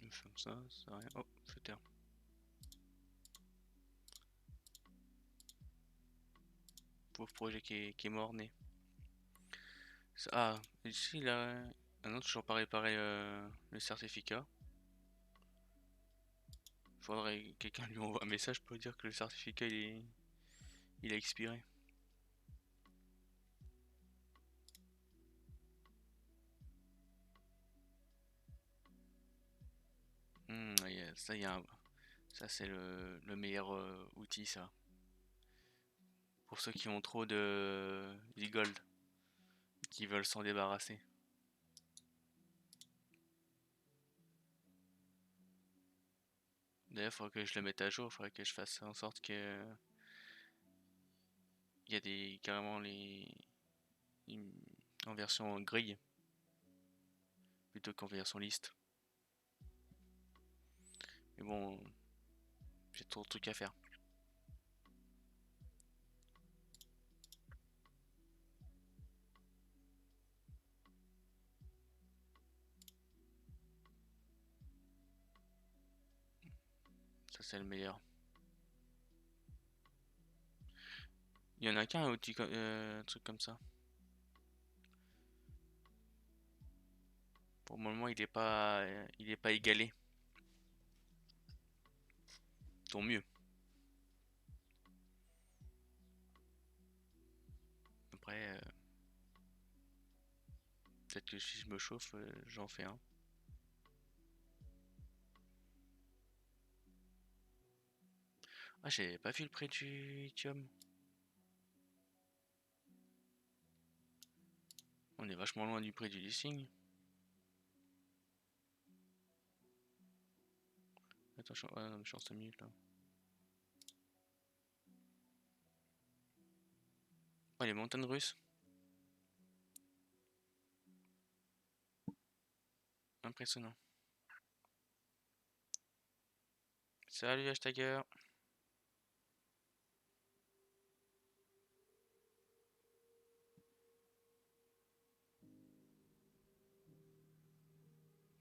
Je fais comme ça sert à rien. Oh, je terre. Pauvre projet qui est mort-né. Ah, ici, là. Ah non, toujours pas réparé le certificat. Faudrait que quelqu'un lui envoie un message pour dire que le certificat il a expiré. Ça, ça c'est le meilleur outil, ça. Pour ceux qui ont trop de gold, qui veulent s'en débarrasser. D'ailleurs, il faudrait que je le mette à jour, il faudrait que je fasse en sorte que il y a carrément en version grille plutôt qu'en version liste. Mais bon, j'ai trop de trucs à faire. Ça, c'est le meilleur. Il y en a qu'un outil, truc comme ça. Pour le moment, il est pas égalé. Tant mieux. Après, peut-être que si je me chauffe, j'en fais un. Ah, j'ai pas vu le prix du lithium. On est vachement loin du prix du listing. Attends, ah, non, je suis en 5 minutes là. Oh, les montagnes russes. Impressionnant. Salut, hashtagger.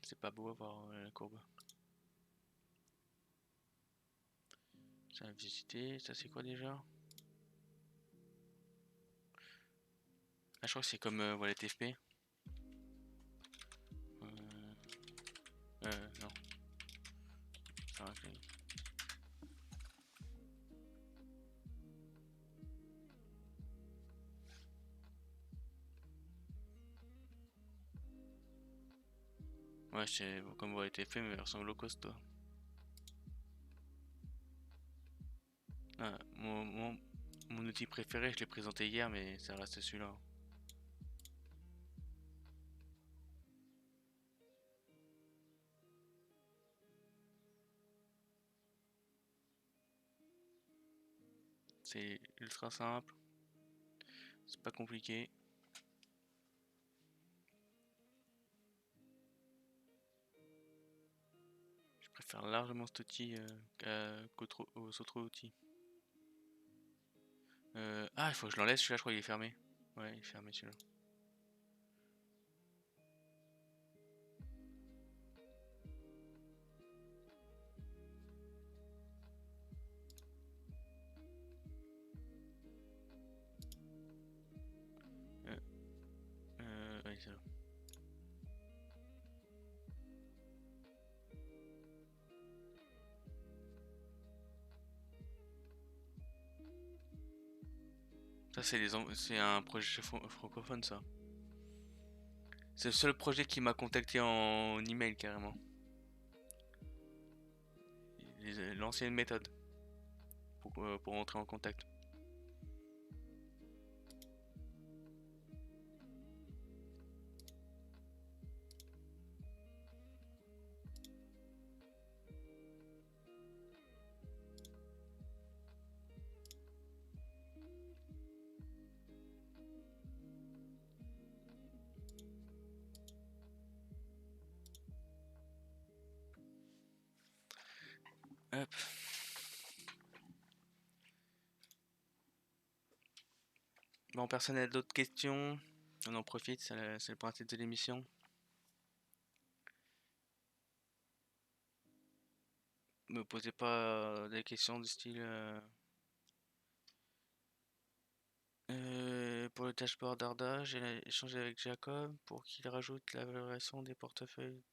C'est pas beau à voir la courbe. Ça a visité, ça c'est quoi déjà? Ah, je crois que c'est comme Wallet FP. Non. Enfin, ouais, c'est comme Wallet FP, mais version low cost, toi. Ah, mon outil préféré, je l'ai présenté hier, mais ça reste celui-là. C'est ultra simple, c'est pas compliqué. Je préfère largement cet outil qu'aux autres outils. Ah, il faut que je l'enlève celui-là, je crois qu'il est fermé. Ouais, il est fermé celui-là. Ouais, c'est là. Ça, c'est un projet francophone, ça. C'est le seul projet qui m'a contacté en email, carrément. L'ancienne méthode pour entrer en contact. Hop. Bon, personne n'a d'autres questions. On en profite, c'est le principe de l'émission. Me posez pas des questions du style pour le dashboard d'Arda, j'ai échangé avec Jacob pour qu'il rajoute la valorisation des portefeuilles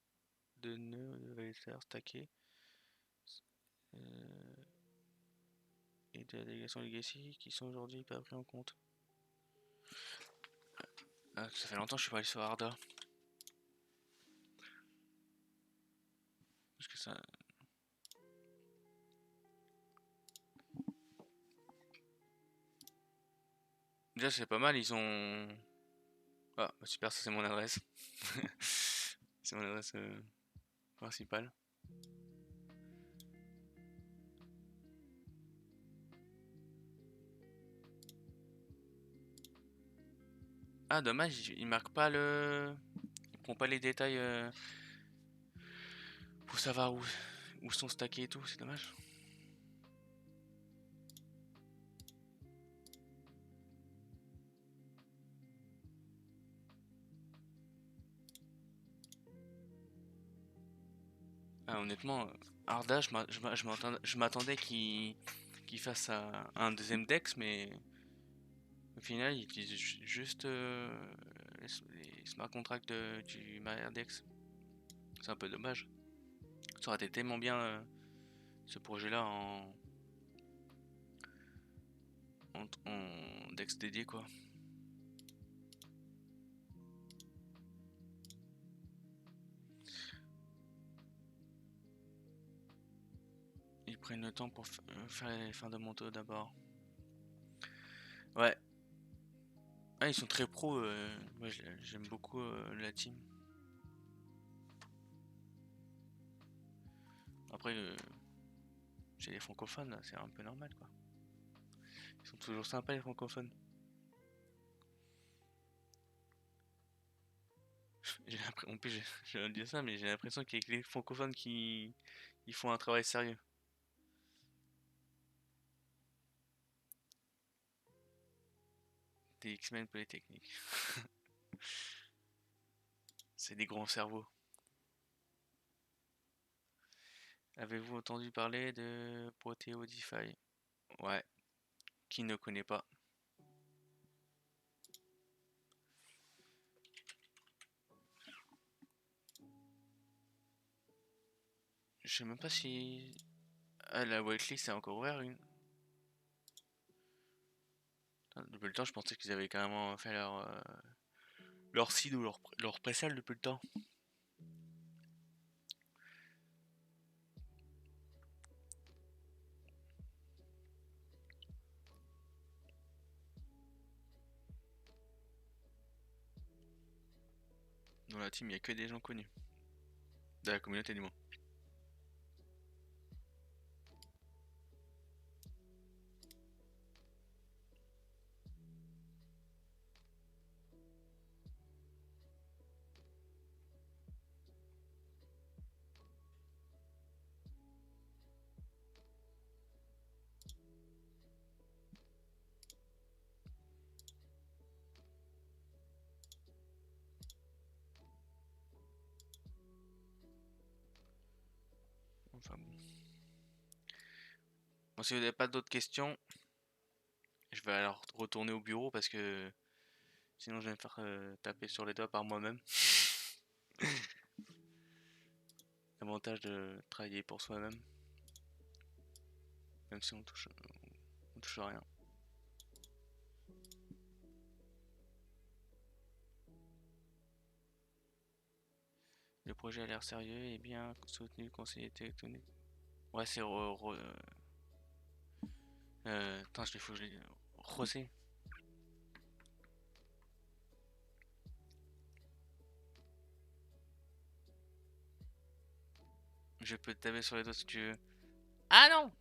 de nœuds de Valter stackés euh, et de la délégation Legacy qui sont aujourd'hui pas pris en compte. Ah, ça fait longtemps que je suis pas allé sur Arda. Parce que ça. Déjà, c'est pas mal, ils ont. Ah, bah super, ça c'est mon adresse. C'est mon adresse principale. Ah, dommage, ils marquent pas le. Ils prennent pas les détails pour savoir où sont stackés et tout, c'est dommage. Ah, honnêtement, Arda, je m'attendais qu'il fasse un deuxième Dex, mais au final, il utilise juste les smart contracts du Maria Dex. C'est un peu dommage. Ça aurait été tellement bien ce projet-là en Dex dédié, quoi. Ils prennent le temps pour faire les fondamentaux d'abord. Ouais. Ah, ils sont très pros. Moi, j'aime beaucoup la team. Après, chez les francophones, c'est un peu normal, quoi. Ils sont toujours sympas, les francophones. En plus, j'ai dire ça, mais j'ai l'impression qu'il y a que les francophones qui ils font un travail sérieux. Des X-Men Polytechnique. C'est des grands cerveaux. Avez-vous entendu parler de Proteodify? Ouais, qui ne connaît pas? Je sais même pas si... Ah, la whitelist est encore ouverte, une. Depuis le temps, je pensais qu'ils avaient carrément fait leur seed ou leur pré-sale depuis le temps. Dans la team, il y a que des gens connus. De la communauté, du moins. Enfin bon. Bon, si vous n'avez pas d'autres questions, je vais alors retourner au bureau parce que sinon je vais me faire taper sur les doigts par moi-même. L'avantage de travailler pour soi-même, même si on touche à rien. Le projet a l'air sérieux et bien soutenu, conseiller tectonique. Ouais, c'est attends, faut que je les... Rosé. Je peux te taper sur les doigts si tu veux. Ah non!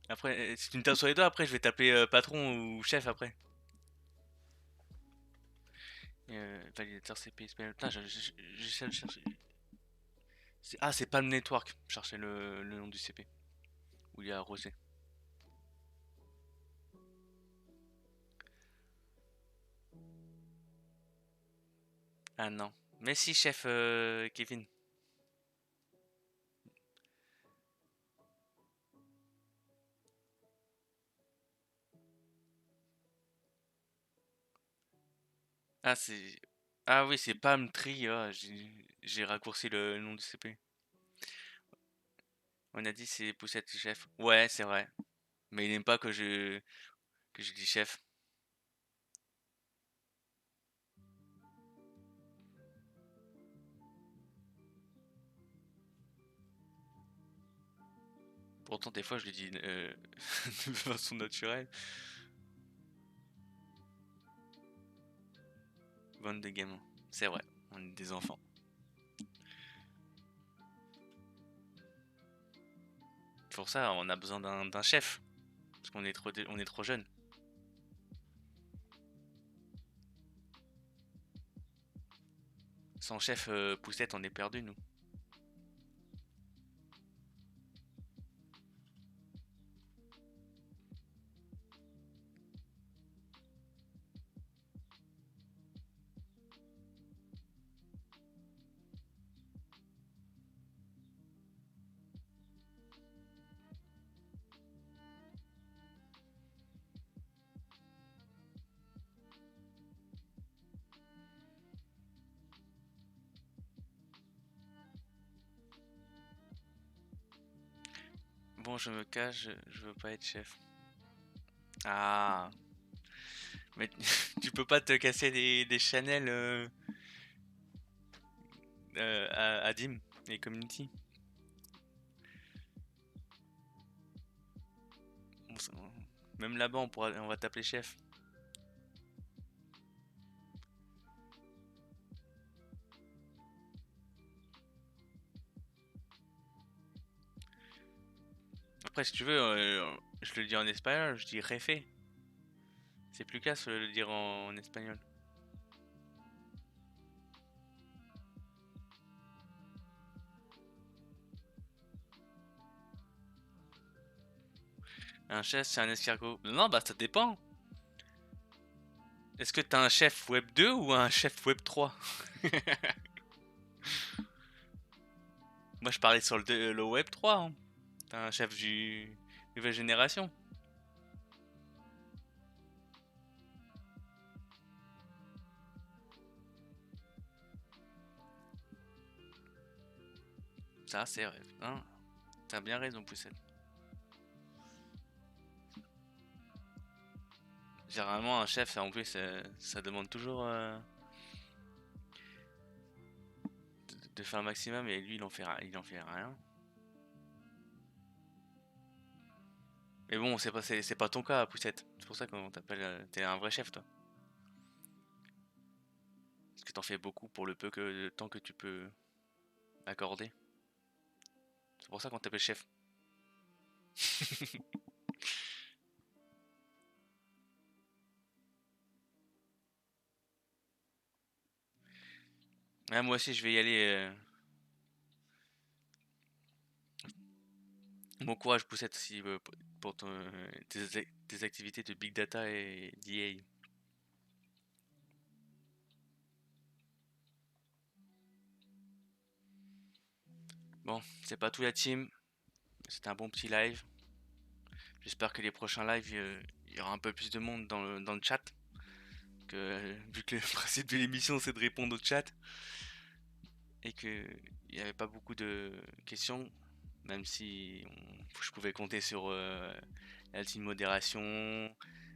Après, si tu me tapes sur les doigts, après je vais taper patron ou chef après. Validateur CP espagnol. Putain, j'essaie de chercher. Ah, c'est Palm Network. Chercher le nom du CP. Où il y a Rosé. Ah non. Mais si, chef Kevin. Ah, c'est. Ah oui, c'est Palm Tree. Ah, j'ai raccourci le nom du CP. On a dit c'est Poussette chef. Ouais, c'est vrai. Mais il n'aime pas que je dis chef. Pourtant, des fois, je lui dis de façon naturelle. Bande de gamins. C'est vrai, on est des enfants. Pour ça, on a besoin d'un chef. Parce on est trop jeune. Sans chef Poussette, on est perdu, nous. Bon, je me cache, je veux pas être chef. Ah, mais tu peux pas te casser des channels à Dim et Community. Bon, même là-bas, on va t'appeler chef. Après, si tu veux, je le dis en espagnol, je dis jefe. C'est plus classe de le dire en espagnol. Un chef, c'est un escargot. Non, bah ça dépend. Est-ce que t'as un chef web 2 ou un chef web 3? Moi, je parlais sur le web 3, hein. T'as un chef du nouvelle génération. Ça, c'est vrai. Hein, t'as bien raison, Poussette. Généralement, un chef, ça, en plus, ça demande toujours de faire un maximum et lui, il en fait rien. Mais bon, c'est pas ton cas, Poussette. C'est pour ça qu'on t'appelle. T'es un vrai chef, toi. Parce que t'en fais beaucoup pour le peu de temps que tu peux accorder. C'est pour ça qu'on t'appelle chef. Ah, moi aussi, je vais y aller. Bon courage, Poussette, si, pour tes activités de big data et d'IA. Bon, c'est pas tout la team. C'était un bon petit live. J'espère que les prochains lives, il y aura un peu plus de monde dans le chat. Vu que le principe de l'émission, c'est de répondre au chat. Et que il n'y avait pas beaucoup de questions. Même si je pouvais compter sur la team modération,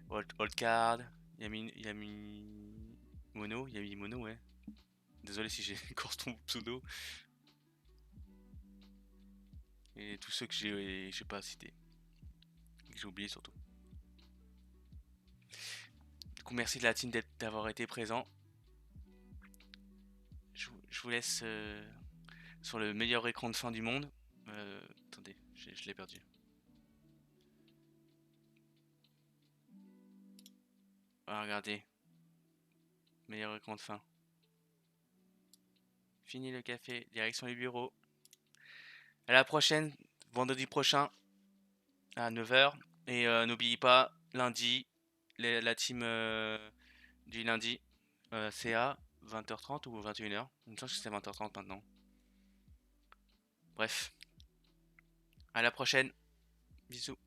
Wildcard, Yami Mono, ouais. Désolé si j'ai écorché ton pseudo. Et tous ceux que j'ai pas cités. Que j'ai oublié surtout. Du coup, merci de la team d'avoir été présent. Je vous laisse sur le meilleur écran de fin du monde. Attendez, je l'ai perdu. Ah, regardez. Meilleur écran de fin. Fini le café, direction les bureaux. À la prochaine, vendredi prochain à 9h. Et n'oubliez pas, lundi, la team du lundi, CA, 20h30 ou 21h. Il me semble que c'est 20h30 maintenant. Bref, à la prochaine. Bisous.